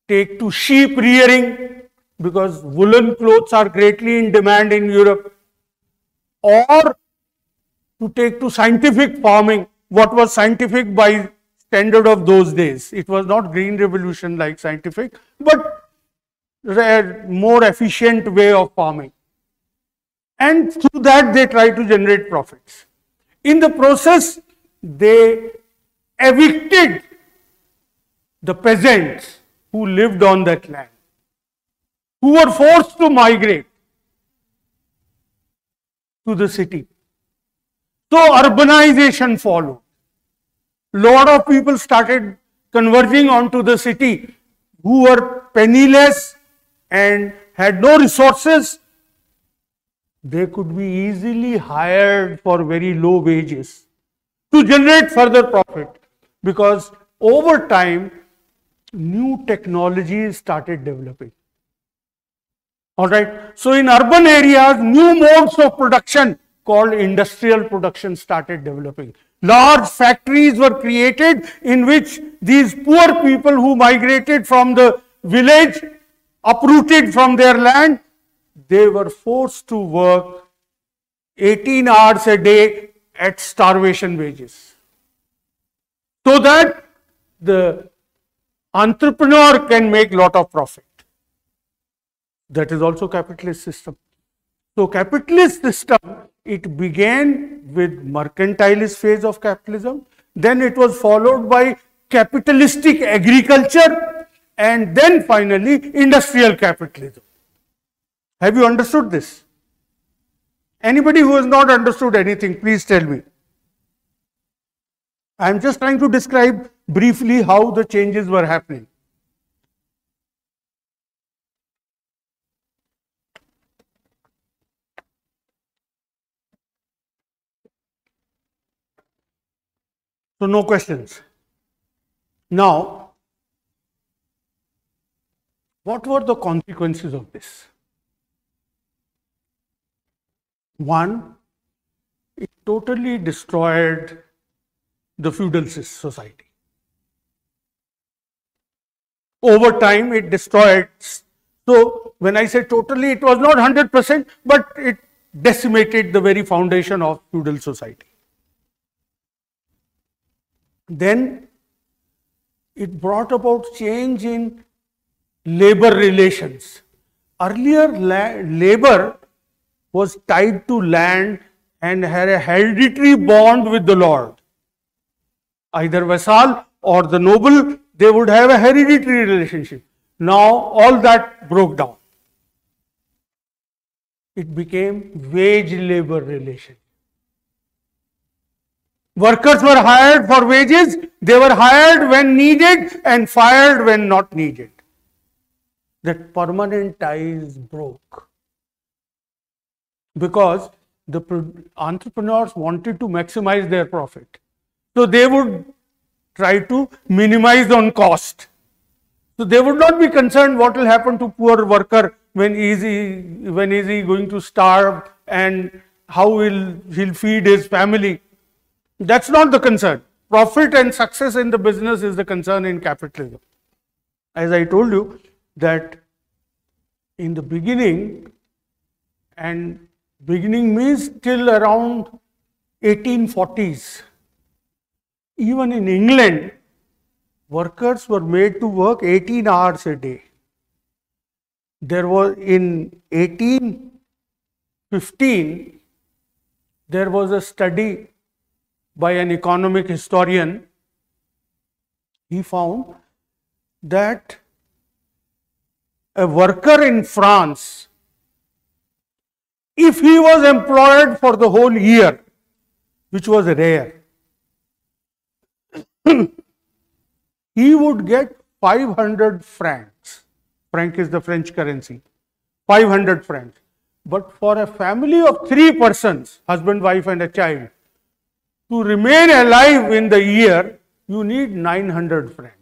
take to sheep rearing, because woolen clothes are greatly in demand in Europe, or to take to scientific farming, what was scientific by standard of those days. It was not green revolution like scientific, but more efficient way of farming. And through that they try to generate profits. In the process, they evicted the peasants who lived on that land, who were forced to migrate to the city. So urbanization followed. Lot of people started converging onto the city who were penniless and had no resources. They could be easily hired for very low wages to generate further profit, because over time new technologies started developing. All right. So in urban areas, new modes of production called industrial production started developing. Large factories were created in which these poor people who migrated from the village, uprooted from their land, they were forced to work 18 hours a day at starvation wages, so that the entrepreneur can make lot of profit. That is also capitalist system. So capitalist system, it began with mercantilist phase of capitalism, then it was followed by capitalistic agriculture, and then finally industrial capitalism. Have you understood this? Anybody who has not understood anything, please tell me. I am just trying to describe briefly how the changes were happening. So no questions. Now, what were the consequences of this? One, it totally destroyed the feudal society. Over time, it destroyed. So, when I say totally, it was not 100%, but it decimated the very foundation of feudal society. Then, it brought about change in labor relations. Earlier, labor was tied to land and had a hereditary bond with the lord. Either vassal or the noble, they would have a hereditary relationship. Now all that broke down. It became wage labor relation. Workers were hired for wages, they were hired when needed and fired when not needed. That permanent ties broke, because the entrepreneurs wanted to maximize their profit. So they would try to minimize on cost. So they would not be concerned what will happen to poor worker, when is he going to starve and how will he'll feed his family. That's not the concern. Profit and success in the business is the concern in capitalism. As I told you that in the beginning, and beginning means till around 1840s, even in England, workers were made to work 18 hours a day. There was, in 1815, there was a study by an economic historian. He found that a worker in France, if he was employed for the whole year, which was rare, he would get 500 francs. Franc is the French currency. 500 francs. But for a family of 3 persons, husband, wife and a child, to remain alive in the year, you need 900 francs.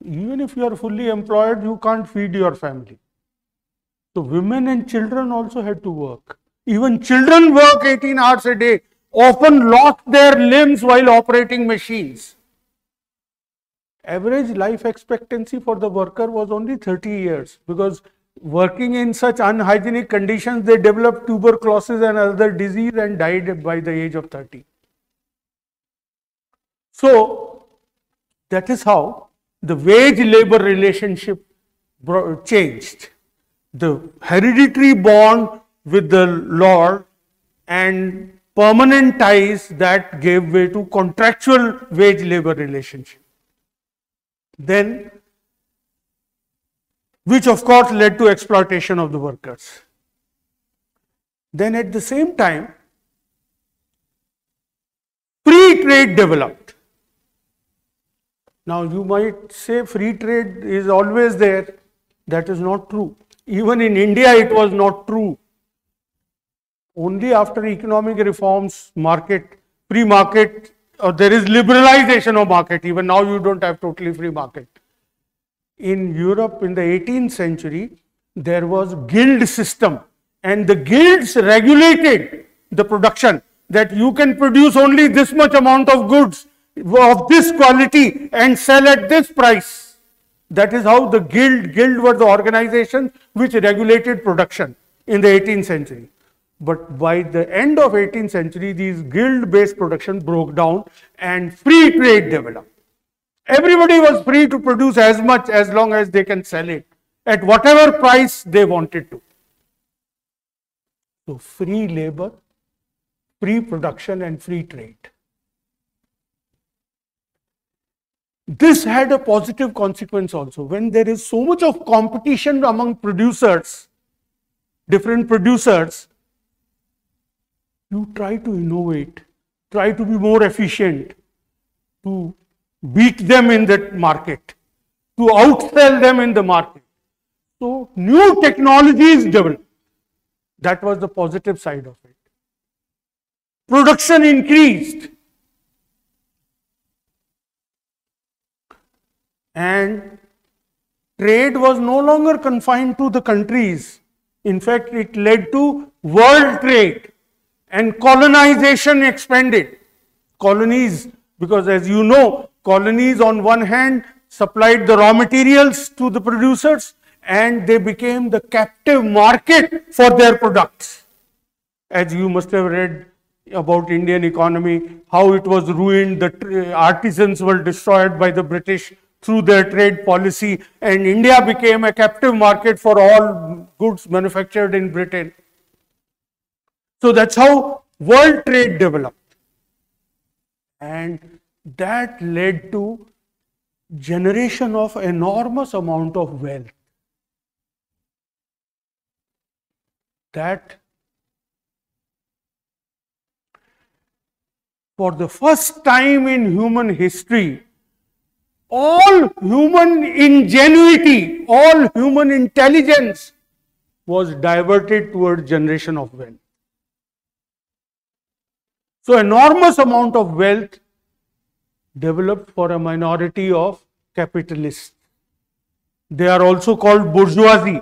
Even if you are fully employed, you can't feed your family. So women and children also had to work. Even children work 18 hours a day, often lost their limbs while operating machines. Average life expectancy for the worker was only 30 years because working in such unhygienic conditions, they developed tuberculosis and other disease and died by the age of 30. So that is how the wage-labor relationship changed. The hereditary bond with the lord and permanent ties that gave way to contractual wage-labor relationship. Then, which of course led to exploitation of the workers. Then at the same time, free trade developed. Now you might say free trade is always there. That is not true. Even in India it was not true. Only after economic reforms, free market, there is liberalization of market. Even now you don't have totally free market. In Europe in the 18th century, there was guild system and the guilds regulated the production, that you can produce only this much amount of goods of this quality and sell at this price. That is how the guild were the organizations which regulated production in the 18th century. But by the end of 18th century, these guild-based production broke down and free trade developed. Everybody was free to produce as much as long as they can sell it at whatever price they wanted to. So free labor, free production and free trade. This had a positive consequence also. When there is so much of competition among producers, different producers, you try to innovate, try to be more efficient, to beat them in that market, to outsell them in the market. So new technologies developed. That was the positive side of it. Production increased. And trade was no longer confined to the countries. In fact, it led to world trade and colonization expanded. Colonies, because as you know, colonies on one hand supplied the raw materials to the producers and they became the captive market for their products. As you must have read about Indian economy, how it was ruined, the artisans were destroyed by the British through their trade policy, and India became a captive market for all goods manufactured in Britain. So that's how world trade developed. And that led to generation of enormous amount of wealth. That for the first time in human history, all human ingenuity, all human intelligence was diverted towards generation of wealth. So enormous amount of wealth developed for a minority of capitalists. They are also called bourgeoisie.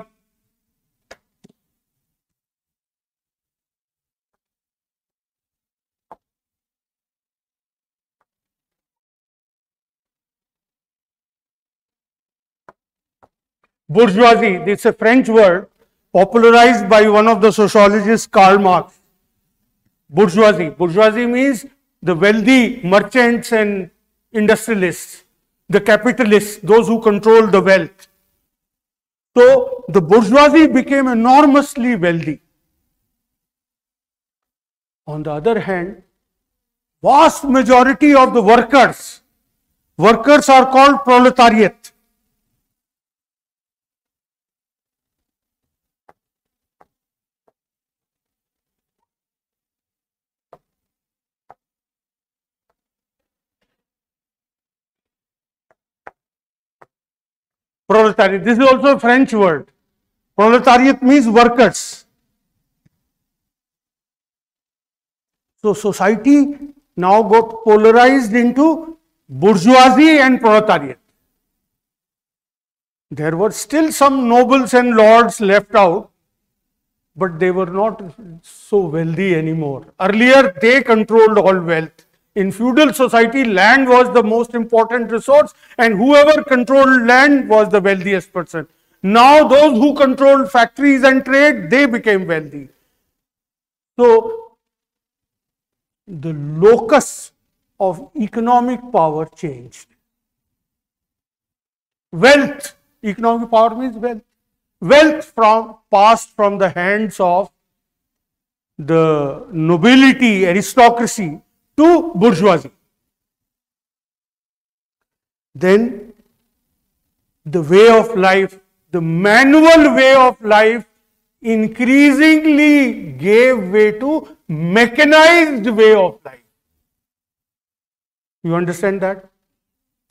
Bourgeoisie, it's a French word popularized by one of the sociologists, Karl Marx. Bourgeoisie. Bourgeoisie means the wealthy merchants and industrialists, the capitalists, those who control the wealth. So the bourgeoisie became enormously wealthy. On the other hand, vast majority of the workers are called proletariat. Proletariat. This is also a French word. Proletariat means workers. So society now got polarized into bourgeoisie and proletariat. There were still some nobles and lords left out, but they were not so wealthy anymore. Earlier, they controlled all wealth. In feudal society, land was the most important resource, and whoever controlled land was the wealthiest person. Now, those who controlled factories and trade, they became wealthy. So, the locus of economic power changed. Wealth, economic power means wealth. Wealth passed from the hands of the nobility, aristocracy to bourgeoisie. Then the way of life, the manual way of life increasingly gave way to mechanized way of life. You understand that?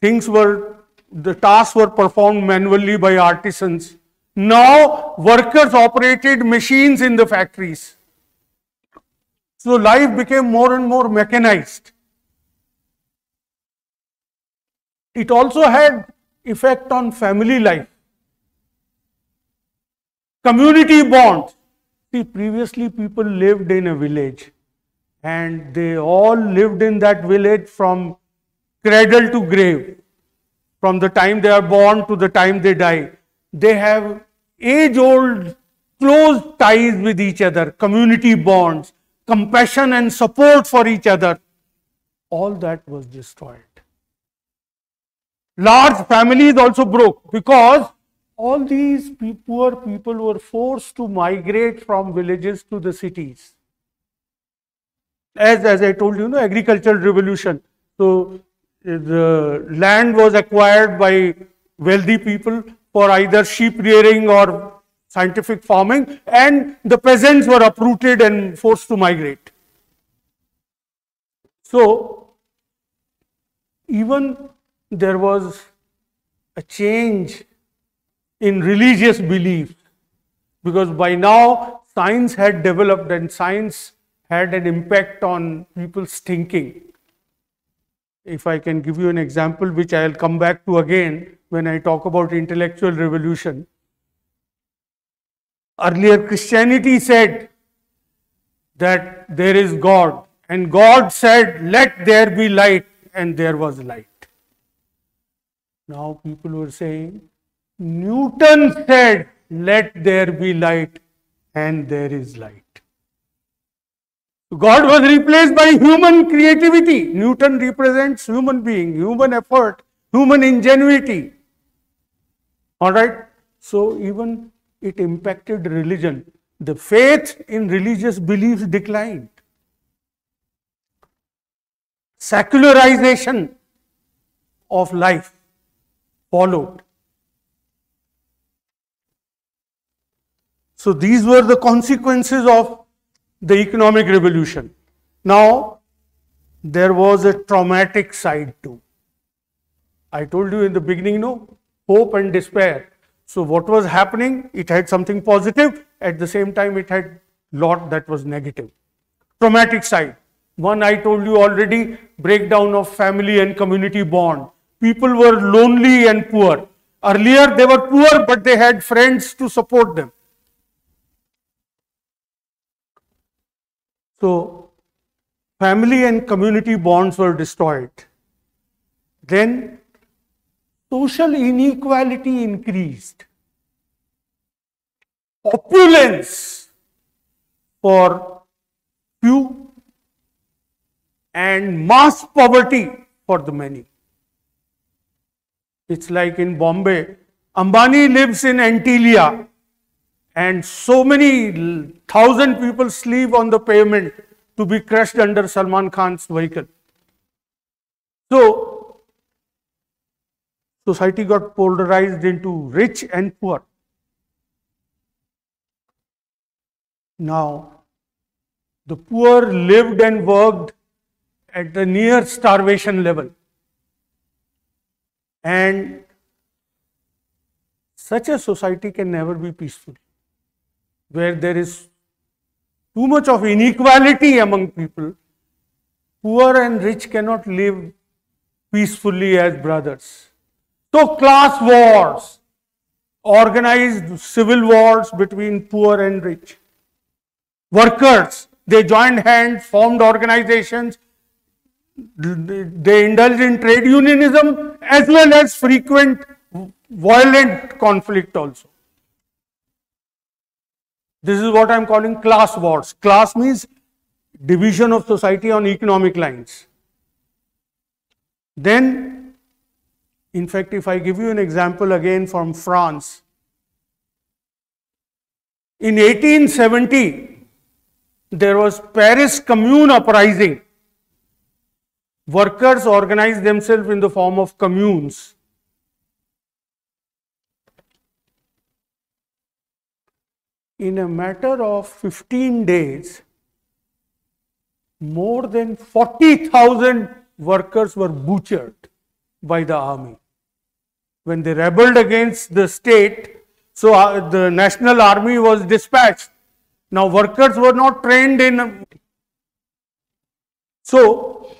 The tasks were performed manually by artisans. Now, workers operated machines in the factories. So, life became more and more mechanized. It also had effect on family life. Community bonds. See, previously people lived in a village and they all lived in that village from cradle to grave. From the time they are born to the time they die. They have age-old close ties with each other, community bonds, compassion and support for each other. All that was destroyed. Large families also broke because all these poor people were forced to migrate from villages to the cities. As I told you, agricultural revolution. So the land was acquired by wealthy people for either sheep rearing or scientific farming, and the peasants were uprooted and forced to migrate. So even there was a change in religious beliefs, because by now science had developed and science had an impact on people's thinking. If I can give you an example, which I will come back to again when I talk about intellectual revolution. Earlier, Christianity said that there is God, and God said, "Let there be light," and there was light. Now people were saying, Newton said, "Let there be light," and there is light. God was replaced by human creativity. Newton represents human being, human effort, human ingenuity. Alright? So even it impacted religion. The faith in religious beliefs declined. Secularization of life followed. So these were the consequences of the economic revolution. Now, there was a traumatic side too. I told you in the beginning, hope and despair. So what was happening? It had something positive. At the same time, it had lot that was negative. Traumatic side. One I told you already, breakdown of family and community bond. People were lonely and poor. Earlier they were poor, but they had friends to support them. So, family and community bonds were destroyed. Then, social inequality increased. Opulence for few and mass poverty for the many. It's like in Bombay, Ambani lives in Antilia, and so many 1,000 people sleep on the pavement to be crushed under Salman Khan's vehicle. So, society got polarized into rich and poor. Now, the poor lived and worked at the near starvation level. And such a society can never be peaceful. where there is too much of inequality among people, poor and rich cannot live peacefully as brothers. So class wars, organized civil wars between poor and rich. Workers, they joined hands, formed organizations, they indulged in trade unionism as well as frequent violent conflict also. This is what I am calling class wars. Class means division of society on economic lines. Then, in fact, if I give you an example again from France, in 1870, there was Paris Commune uprising. Workers organized themselves in the form of communes. In a matter of 15 days, more than 40,000 workers were butchered by the army. When they rebelled against the state, so the national army was dispatched. Now workers were not trained in. So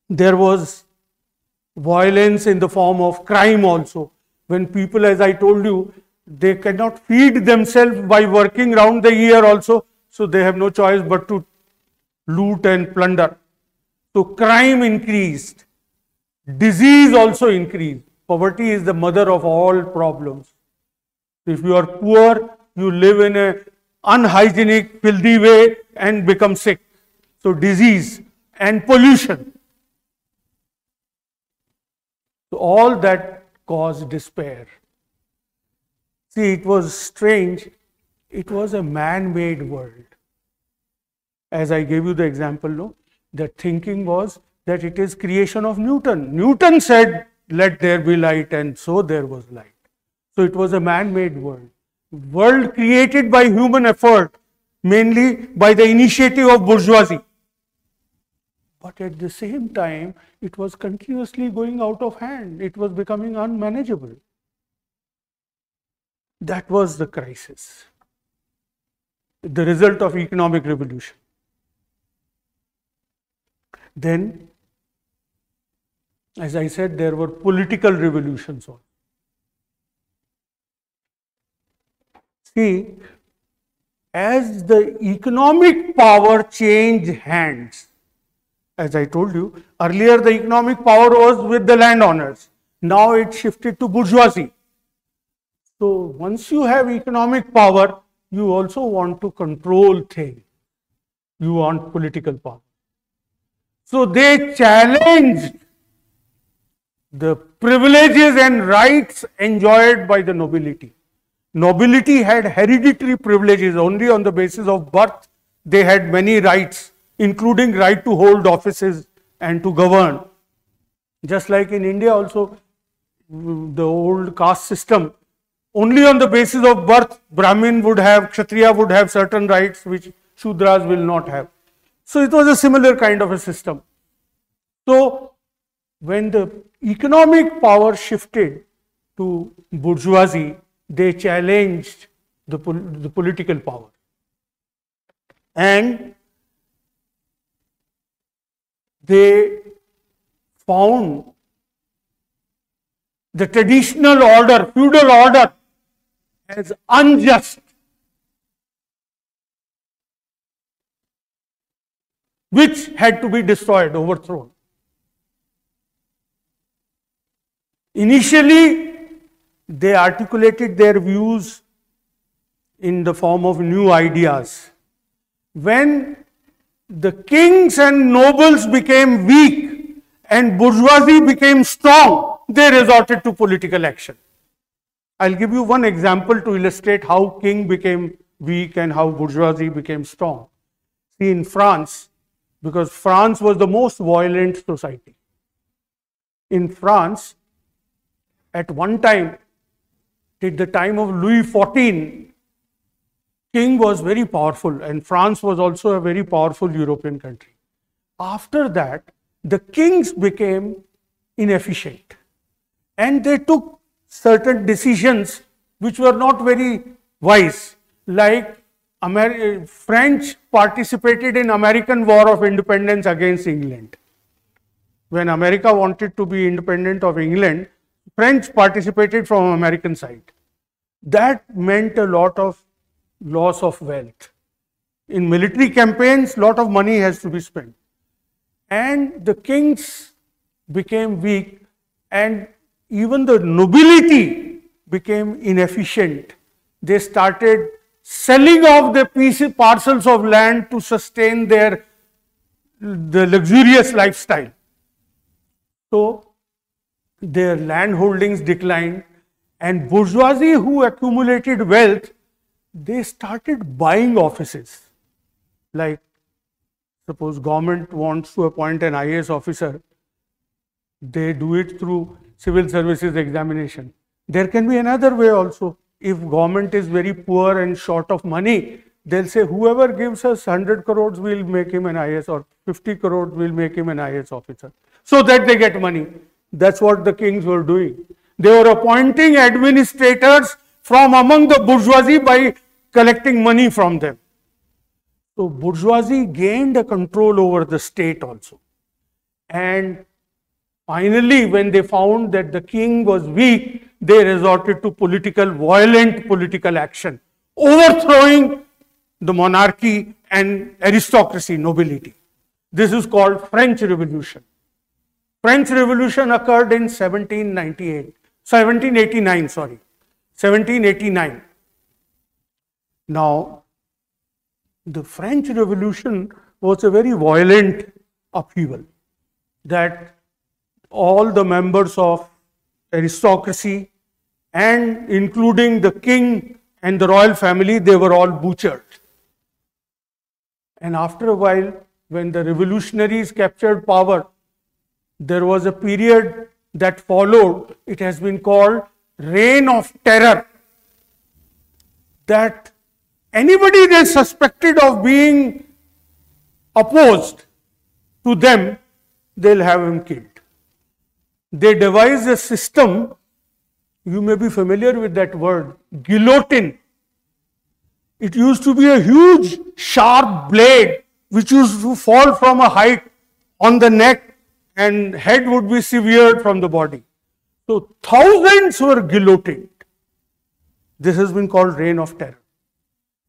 there was violence in the form of crime also. When people, as I told you, they cannot feed themselves by working round the year also, so they have no choice but to loot and plunder. So crime increased, disease also increased. Poverty is the mother of all problems. If you are poor, you live in an unhygienic, filthy way and become sick. So disease and pollution. So all that caused despair. See, it was strange. It was a man-made world. As I gave you the example, no? The thinking was that it is creation of Newton. Newton said, let there be light, and so there was light. So it was a man-made world. World created by human effort, mainly by the initiative of bourgeoisie. But at the same time, it was continuously going out of hand. It was becoming unmanageable. That was the crisis, the result of economic revolution. Then, as I said, there were political revolutions also. See, as the economic power changed hands, as I told you, earlier the economic power was with the landowners. Now it shifted to bourgeoisie. So once you have economic power, you also want to control things. You want political power. So they challenged the privileges and rights enjoyed by the nobility. Nobility had hereditary privileges only on the basis of birth. They had many rights, including right to hold offices and to govern. Just like in India also, the old caste system, only on the basis of birth, Brahmin would have, Kshatriya would have certain rights which Shudras will not have. So it was a similar kind of a system. So when the economic power shifted to bourgeoisie, they challenged the political power. And they found the traditional order, feudal order, as unjust, which had to be destroyed, overthrown. Initially, they articulated their views in the form of new ideas. When the kings and nobles became weak and bourgeoisie became strong, they resorted to political action. I'll give you one example to illustrate how king became weak and how bourgeoisie became strong. See, in France, because France was the most violent society. In France, at one time, at the time of Louis XIV, king was very powerful, and France was also a very powerful European country. After that, the kings became inefficient, and they took certain decisions which were not very wise. like French participated in American War of Independence against England. When America wanted to be independent of England, French participated from American side. That meant a lot of loss of wealth. In military campaigns, lot of money has to be spent. And the kings became weak, and even the nobility became inefficient. They started selling off the parcels of land to sustain the luxurious lifestyle. So their land holdings declined, and bourgeoisie who accumulated wealth, they started buying offices. Like, suppose government wants to appoint an IAS officer, they do it through civil services examination. There can be another way also. If government is very poor and short of money, they'll say whoever gives us 100 crores, we'll make him an IAS, or 50 crores, we'll make him an IAS officer, so that they get money. That's what the kings were doing. They were appointing administrators from among the bourgeoisie by collecting money from them. So bourgeoisie gained a control over the state also. And finally, when they found that the king was weak, they resorted to violent political action, overthrowing the monarchy and aristocracy, nobility. This is called French Revolution. French Revolution occurred in 1789. Now, the French Revolution was a very violent upheaval, that all the members of aristocracy, and including the king and the royal family, they were all butchered. And after a while, when the revolutionaries captured power, there was a period that followed. It has been called Reign of Terror. That anybody they suspected of being opposed to them, they'll have him killed. They devised a system, you may be familiar with that word, guillotine. It used to be a huge sharp blade which used to fall from a height on the neck, and head would be severed from the body. So thousands were guillotined. This has been called Reign of Terror.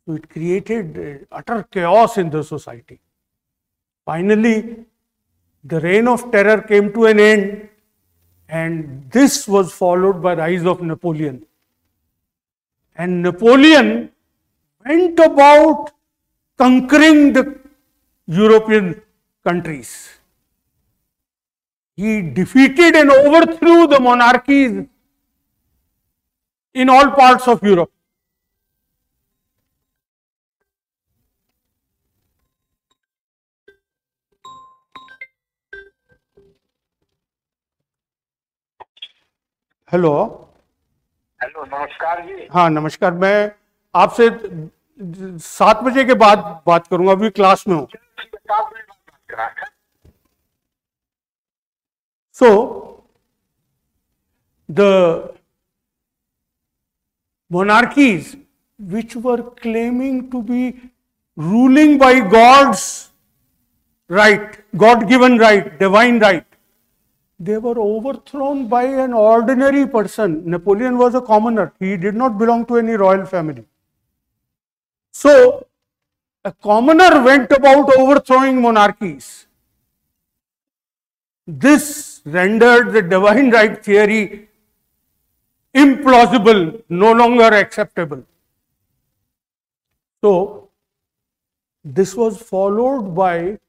So it created utter chaos in the society. Finally, the Reign of Terror came to an end, and this was followed by the rise of Napoleon. And Napoleon went about conquering the European countries. He defeated and overthrew the monarchies in all parts of Europe. Hello hello, नमस्कार जी। हाँ नमस्कार, मैं आपसे 7 बजे के बाद बात करूंगा, अभी क्लास में हूँ। So, the monarchies which were claiming to be ruling by God's right, God-given right, divine right, they were overthrown by an ordinary person. Napoleon was a commoner. He did not belong to any royal family. So, a commoner went about overthrowing monarchies. This rendered the divine right theory implausible, no longer acceptable. So, this was followed by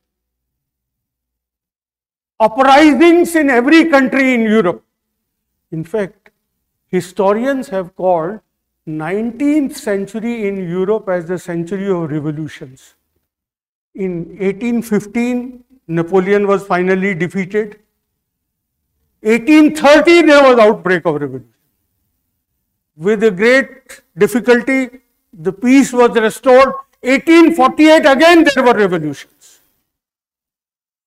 uprisings in every country in Europe. In fact, historians have called 19th century in Europe as the century of revolutions. In 1815, Napoleon was finally defeated. 1830, there was outbreak of revolution. With a great difficulty, the peace was restored. 1848, again there were revolutions.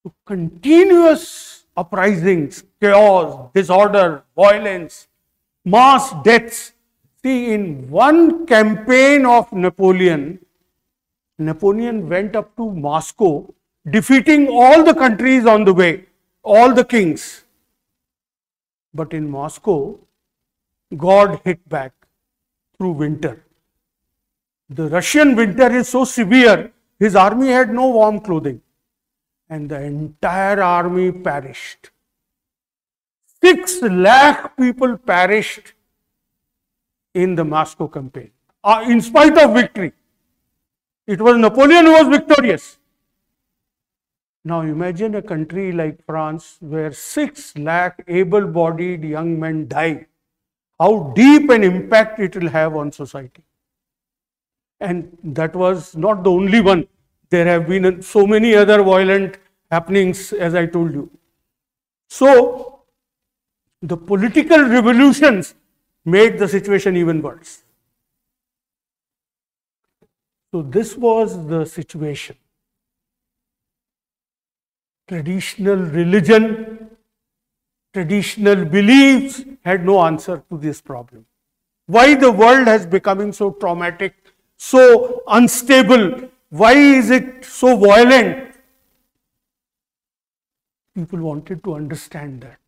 So, continuous uprisings, chaos, disorder, violence, mass deaths. See, in one campaign of Napoleon, Napoleon went up to Moscow, defeating all the countries on the way, all the kings. But in Moscow, God hit back through winter. The Russian winter is so severe, his army had no warm clothing, and the entire army perished. 6 lakh people perished in the Moscow campaign, in spite of victory. It was Napoleon who was victorious. Now imagine a country like France where 6 lakh able-bodied young men die. How deep an impact it will have on society. And that was not the only one. There have been so many other violent happenings, as I told you. So, the political revolutions made the situation even worse. So, this was the situation. Traditional religion, traditional beliefs had no answer to this problem. Why the world has becoming so traumatic, so unstable? Why is it so violent? People wanted to understand that.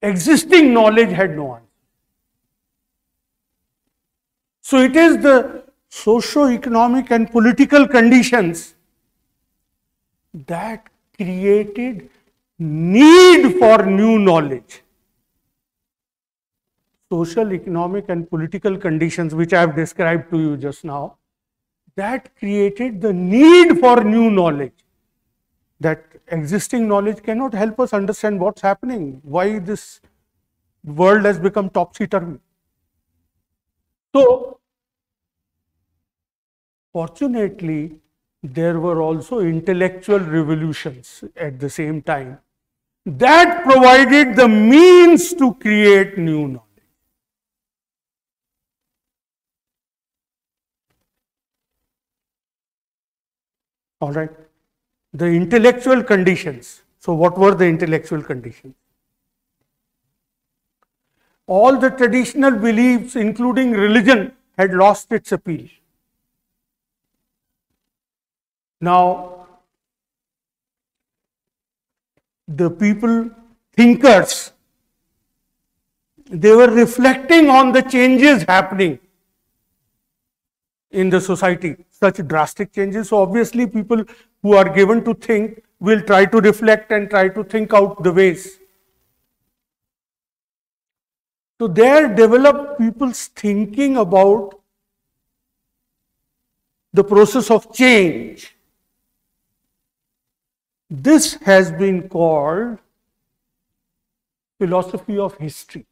Existing knowledge had no answer. So it is the socio-economic and political conditions that created need for new knowledge. Social, economic and political conditions which I have described to you just now, that created the need for new knowledge. That existing knowledge cannot help us understand what's happening, why this world has become topsy-turvy. So, fortunately, there were also intellectual revolutions at the same time that provided the means to create new knowledge. All right. The intellectual conditions. So, what were the intellectual conditions? All the traditional beliefs, including religion, had lost its appeal. Now, the people, thinkers, they were reflecting on the changes happening in the society, such drastic changes. So obviously people who are given to think will try to reflect and try to think out the ways. So there developed people's thinking about the process of change. This has been called philosophy of history.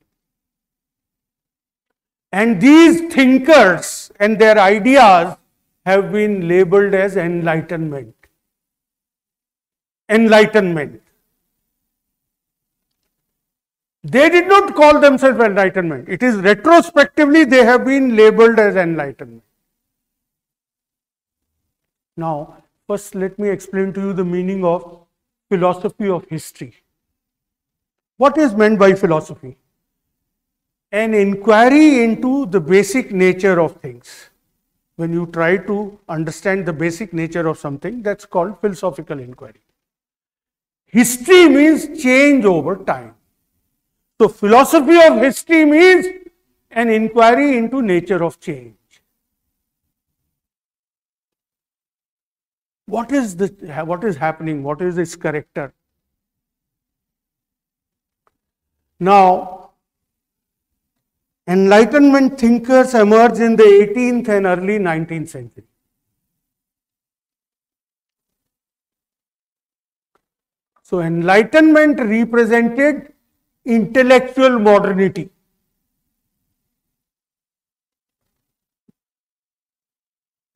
And these thinkers and their ideas have been labeled as enlightenment. Enlightenment. They did not call themselves enlightenment. It is retrospectively they have been labeled as enlightenment. Now, first let me explain to you the meaning of philosophy of history. What is meant by philosophy? An inquiry into the basic nature of things. When you try to understand the basic nature of something, that's called philosophical inquiry. History means change over time. So philosophy of history means an inquiry into nature of change. What is happening? What is its character? Now, Enlightenment thinkers emerged in the 18th and early 19th century. So, Enlightenment represented intellectual modernity.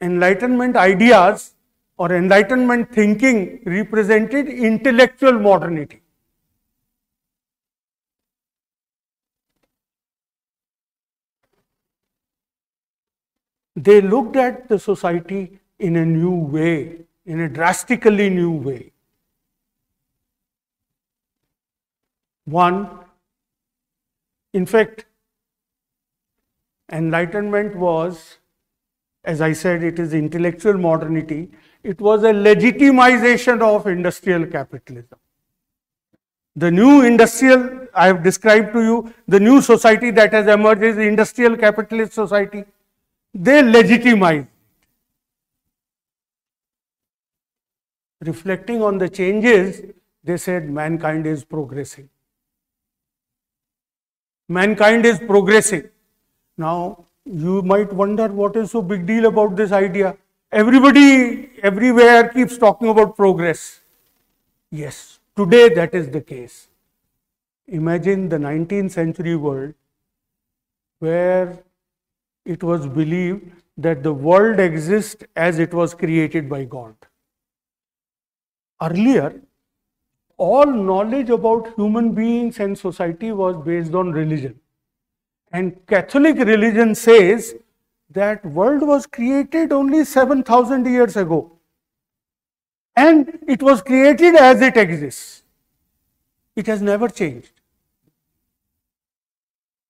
Enlightenment ideas or Enlightenment thinking represented intellectual modernity. They looked at the society in a new way, in a drastically new way. One, in fact, Enlightenment was, as I said, it is intellectual modernity. It was a legitimization of industrial capitalism. The new industrial, I have described to you, the new society that has emerged is the industrial capitalist society. They legitimize. Reflecting on the changes, they said mankind is progressing. Mankind is progressing. Now, you might wonder what is so big deal about this idea. Everybody, everywhere keeps talking about progress. Yes, today that is the case. Imagine the 19th century world where it was believed that the world exists as it was created by God. Earlier, all knowledge about human beings and society was based on religion. And Catholic religion says that world was created only 7,000 years ago. And it was created as it exists. It has never changed.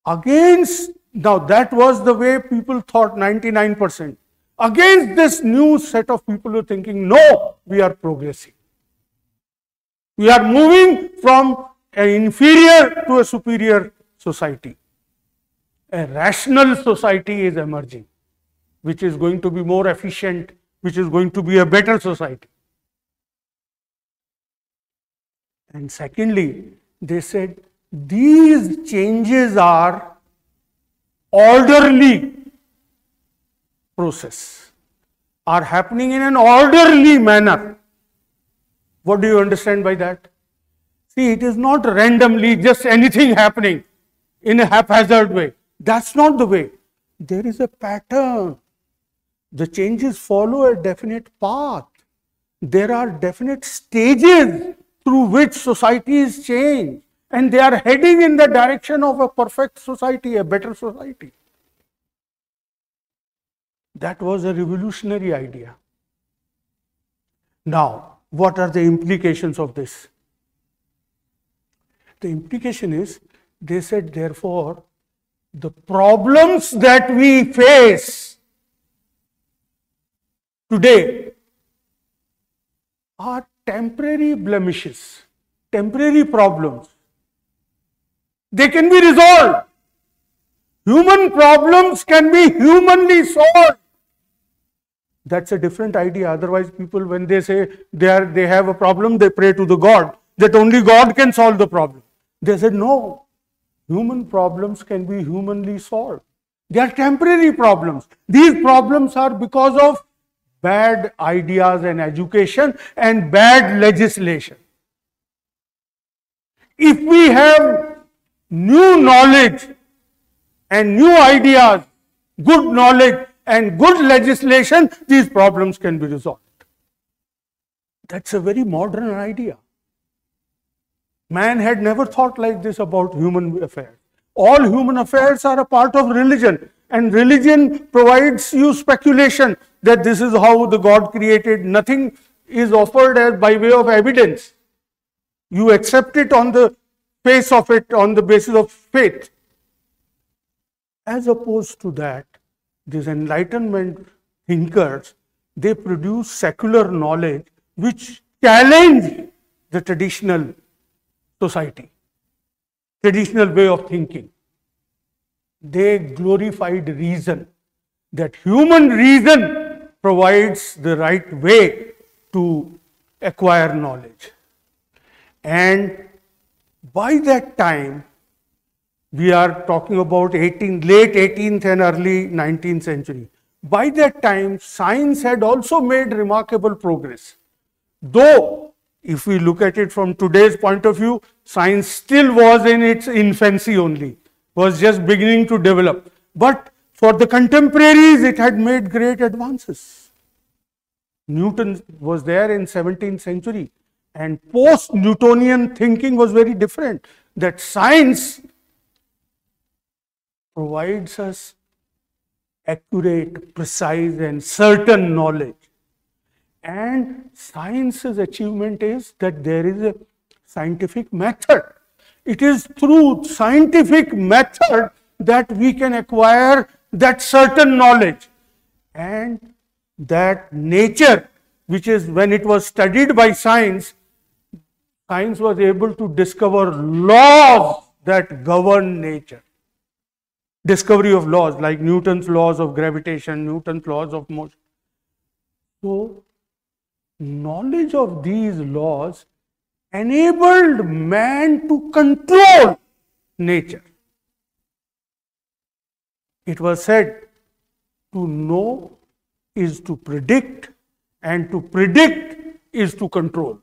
Now that was the way people thought, 99%. Against this new set of people who are thinking, no, we are progressing. We are moving from an inferior to a superior society. A rational society is emerging, which is going to be more efficient, which is going to be a better society. And secondly, they said these changes are orderly process, are happening in an orderly manner. What do you understand by that? See, it is not randomly just anything happening in a haphazard way. That's not the way. There is a pattern. The changes follow a definite path. There are definite stages through which societies change, and they are heading in the direction of a perfect society, a better society. That was a revolutionary idea. Now, what are the implications of this? The implication is, they said, therefore, the problems that we face today are temporary blemishes, temporary problems. They can be resolved. Human problems can be humanly solved. That's a different idea. Otherwise, people, when they say they have a problem, they pray to the God, that only God can solve the problem. They said, no, human problems can be humanly solved. They are temporary problems. These problems are because of bad ideas and education and bad legislation. If we have new knowledge and new ideas, good knowledge and good legislation, these problems can be resolved. That's a very modern idea. Man had never thought like this about human affairs. All human affairs are a part of religion, and religion provides you speculation that this is how the God created. Nothing is offered as by way of evidence. You accept it on the face of it, on the basis of faith. As opposed to that, these Enlightenment thinkers, they produce secular knowledge which challenge the traditional society, traditional way of thinking. They glorified reason, that human reason provides the right way to acquire knowledge. And by that time, we are talking about late 18th and early 19th century. By that time, science had also made remarkable progress. Though, if we look at it from today's point of view, science still was in its infancy only, was just beginning to develop. But for the contemporaries, it had made great advances. Newton was there in 17th century, and post-Newtonian thinking was very different, that science provides us accurate, precise and certain knowledge. And science's achievement is that there is a scientific method. It is through scientific method that we can acquire that certain knowledge. And that nature, which is when it was studied by science, science was able to discover laws that govern nature. Discovery of laws like Newton's laws of gravitation, Newton's laws of motion. So, knowledge of these laws enabled man to control nature. It was said, to know is to predict, and to predict is to control.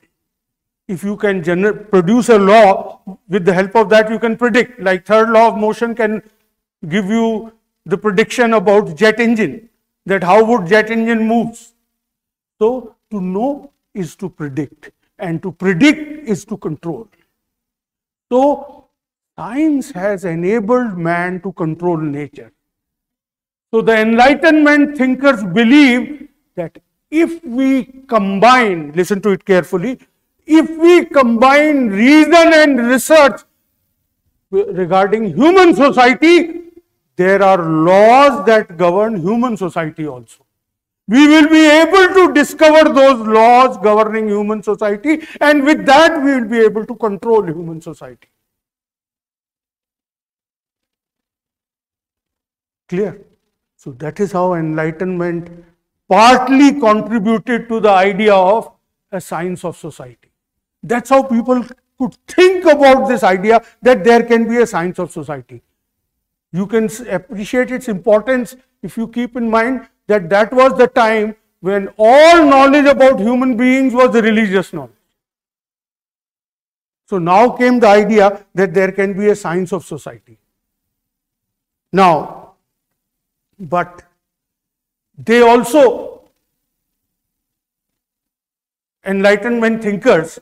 If you can produce a law, with the help of that you can predict. Like third law of motion can give you the prediction about jet engine, that how would jet engine moves. So, to know is to predict, and to predict is to control. So, science has enabled man to control nature. So, the Enlightenment thinkers believe that if we combine, listen to it carefully, if we combine reason and research regarding human society, there are laws that govern human society also. We will be able to discover those laws governing human society, and with that we will be able to control human society. Clear? So that is how Enlightenment partly contributed to the idea of a science of society. That's how people could think about this idea that there can be a science of society. You can appreciate its importance if you keep in mind that that was the time when all knowledge about human beings was religious knowledge. So now came the idea that there can be a science of society. Now, but they also, Enlightenment thinkers,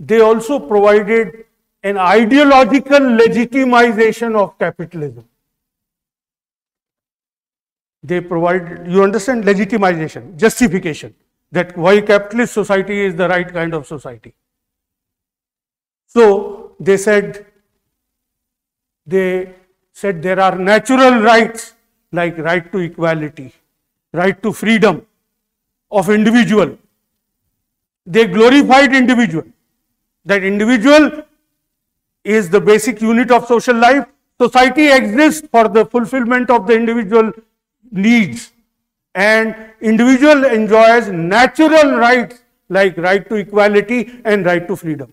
they also provided an ideological legitimization of capitalism. They provide, you understand, legitimization, justification, that why capitalist society is the right kind of society. So they said there are natural rights like right to equality, right to freedom of individual. They glorified individual, that individual is the basic unit of social life. Society exists for the fulfillment of the individual needs, and individual enjoys natural rights like right to equality and right to freedom.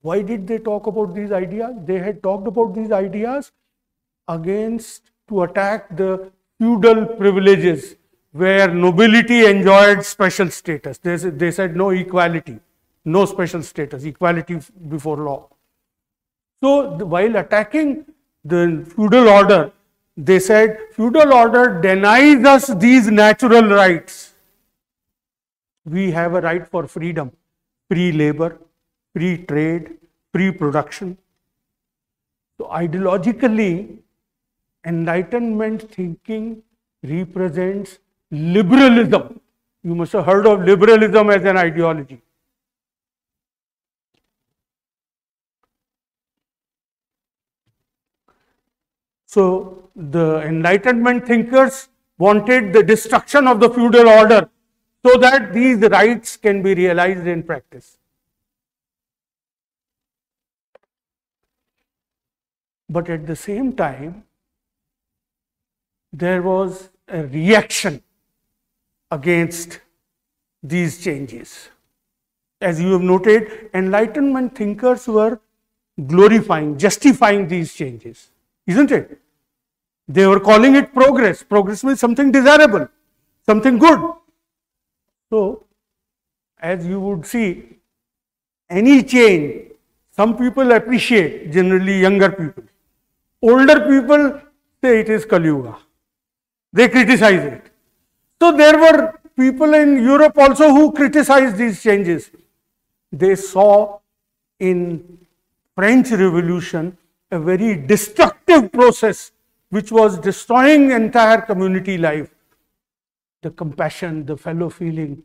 Why did they talk about these ideas? They had talked about these ideas to attack the feudal privileges where nobility enjoyed special status. They said no equality, no special status, equality before law. So while attacking the feudal order, they said feudal order denies us these natural rights. We have a right for freedom, free labor, free trade, free production. So ideologically, Enlightenment thinking represents liberalism. You must have heard of liberalism as an ideology. So the Enlightenment thinkers wanted the destruction of the feudal order so that these rights can be realized in practice. But at the same time, there was a reaction against these changes. As you have noted, Enlightenment thinkers were glorifying, justifying these changes, isn't it? They were calling it progress. Progress means something desirable, something good. So, as you would see, any change, some people appreciate, generally younger people. Older people say it is Kali Yuga. They criticize it. So there were people in Europe also who criticized these changes. They saw in French Revolution a very destructive process which was destroying entire community life. The compassion, the fellow feeling,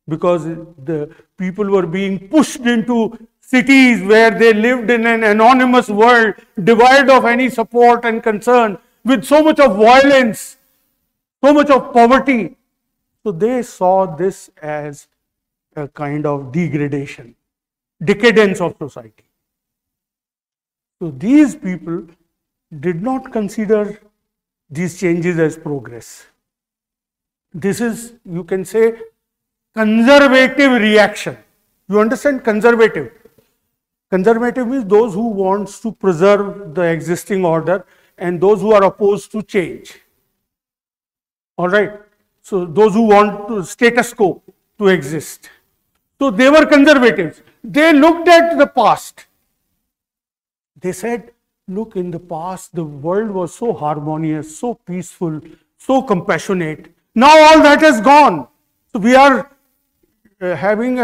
because the people were being pushed into cities where they lived in an anonymous world, devoid of any support and concern, with so much of violence, so much of poverty. So they saw this as a kind of degradation, decadence of society. So these people did not consider these changes as progress. This is, you can say, conservative reaction. You understand conservative? Conservative means those who wants to preserve the existing order and those who are opposed to change. All right. So those who want to status quo to exist. So they were conservatives. They looked at the past. They said, look, in the past, the world was so harmonious, so peaceful, so compassionate. Now all that has gone. So we are having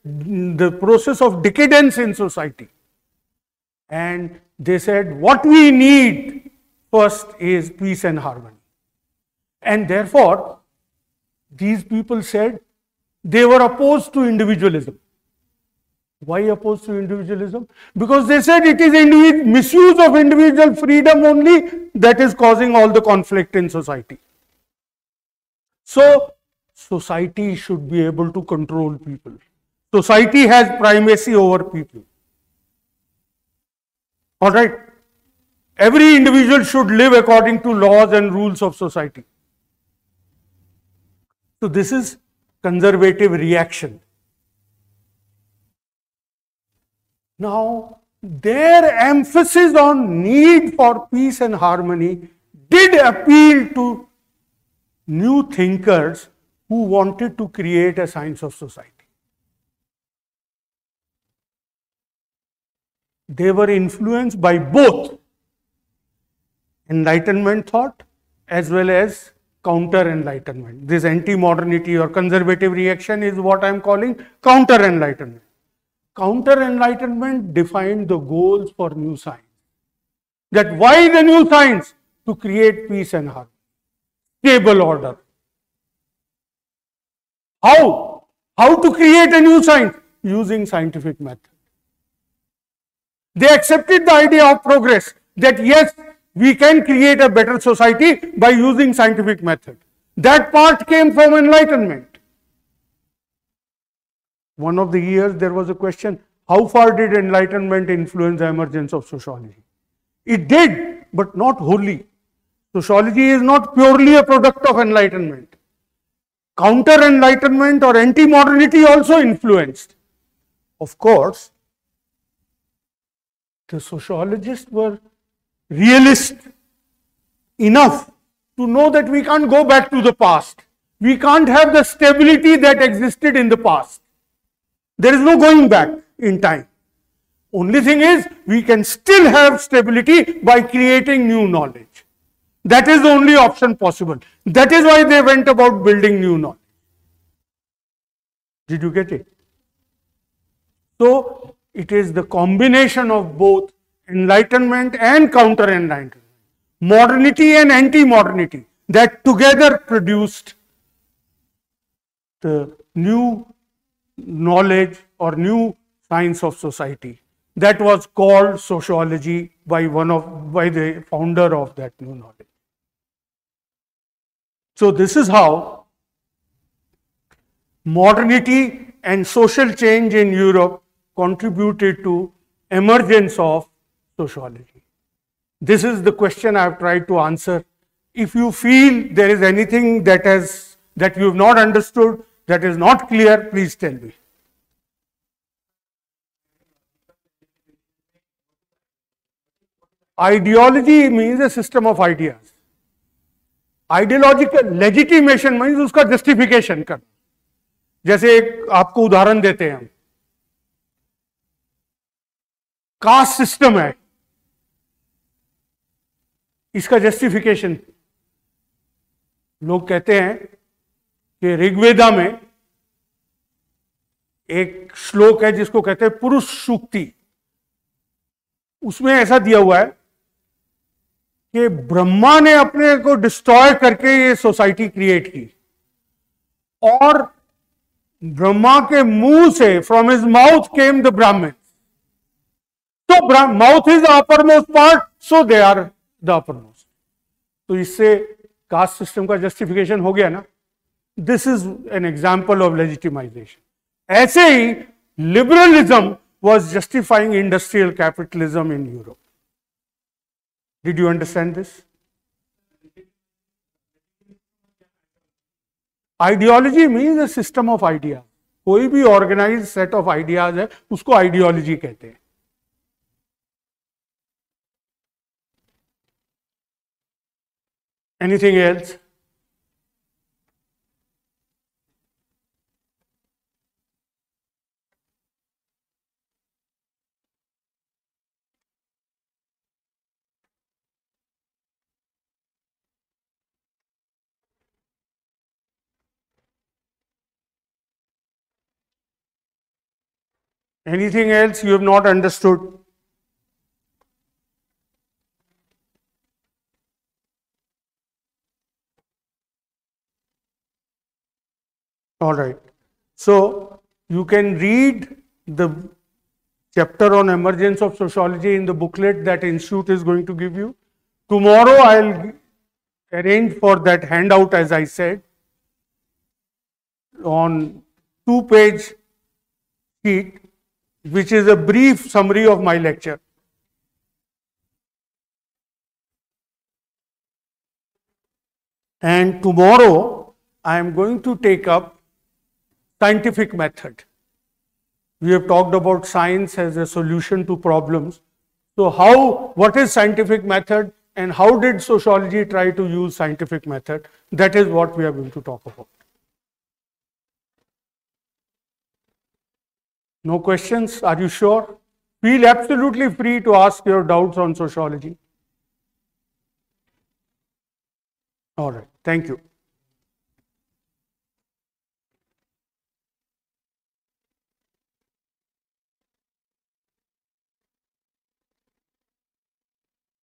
the process of decadence in society. And they said, what we need first is peace and harmony. And therefore, these people said they were opposed to individualism. Why opposed to individualism? Because they said it is misuse of individual freedom only that is causing all the conflict in society. So, society should be able to control people. Society has primacy over people. All right. Every individual should live according to laws and rules of society. So this is conservative reaction. Now, their emphasis on need for peace and harmony did appeal to new thinkers who wanted to create a science of society. They were influenced by both Enlightenment thought as well as counter-enlightenment. This anti-modernity or conservative reaction is what I am calling counter-enlightenment. Counter-enlightenment defined the goals for new science. That why the new science? To create peace and harmony, stable order. How? How to create a new science? Using scientific method. They accepted the idea of progress, that yes, we can create a better society by using scientific method. That part came from Enlightenment. One of the years there was a question, how far did Enlightenment influence the emergence of sociology? It did, but not wholly. Sociology is not purely a product of Enlightenment. Counter-Enlightenment or anti-modernity also influenced. Of course, the sociologists were realist enough to know that we can't go back to the past. We can't have the stability that existed in the past. There is no going back in time. Only thing is, we can still have stability by creating new knowledge. That is the only option possible. That is why they went about building new knowledge. Did you get it? So, it is the combination of both Enlightenment and counter-enlightenment, modernity and anti-modernity, that together produced the new knowledge or new science of society that was called sociology by the founder of that new knowledge. So this is how modernity and social change in Europe contributed to emergence of sociology. This is the question I have tried to answer. If you feel there is anything that you have not understood, that is not clear, please tell me. Ideology means a system of ideas. Ideological legitimation means उसका justification करना. जैसे एक आपको उदाहरण देते हैं हम, caste system है, इसका जस्टिफिकेशन लोग कहते हैं कि ऋग्वेदा में एक श्लोक है जिसको कहते हैं पुरुष सूक्ति. उसमें ऐसा दिया हुआ है कि ब्रह्मा ने अपने को डिस्ट्रॉय करके ये सोसाइटी क्रिएट की और ब्रह्मा के मुंह से from his mouth came the ब्राह्मण. So mouth is the uppermost part, so they are the uppermost. तो इससे कास्ट सिस्टम का जस्टिफिकेशन हो गया ना. This is an example of legitimisation. ऐसे ही liberalism was justifying industrial capitalism in Europe. Did you understand this? Ideology means a system of ideas. कोई भी organized set of ideas है, उसको ideology कहते हैं. Anything else? Anything else you have not understood? All right. So you can read the chapter on emergence of sociology in the booklet that Institute is going to give you. Tomorrow I'll arrange for that handout, as I said, on 2-page sheet, which is a brief summary of my lecture. And tomorrow I am going to take up scientific method. We have talked about science as a solution to problems. So what is scientific method and how did sociology try to use scientific method? That is what we are going to talk about. No questions? Are you sure? Feel absolutely free to ask your doubts on sociology. All right. Thank you.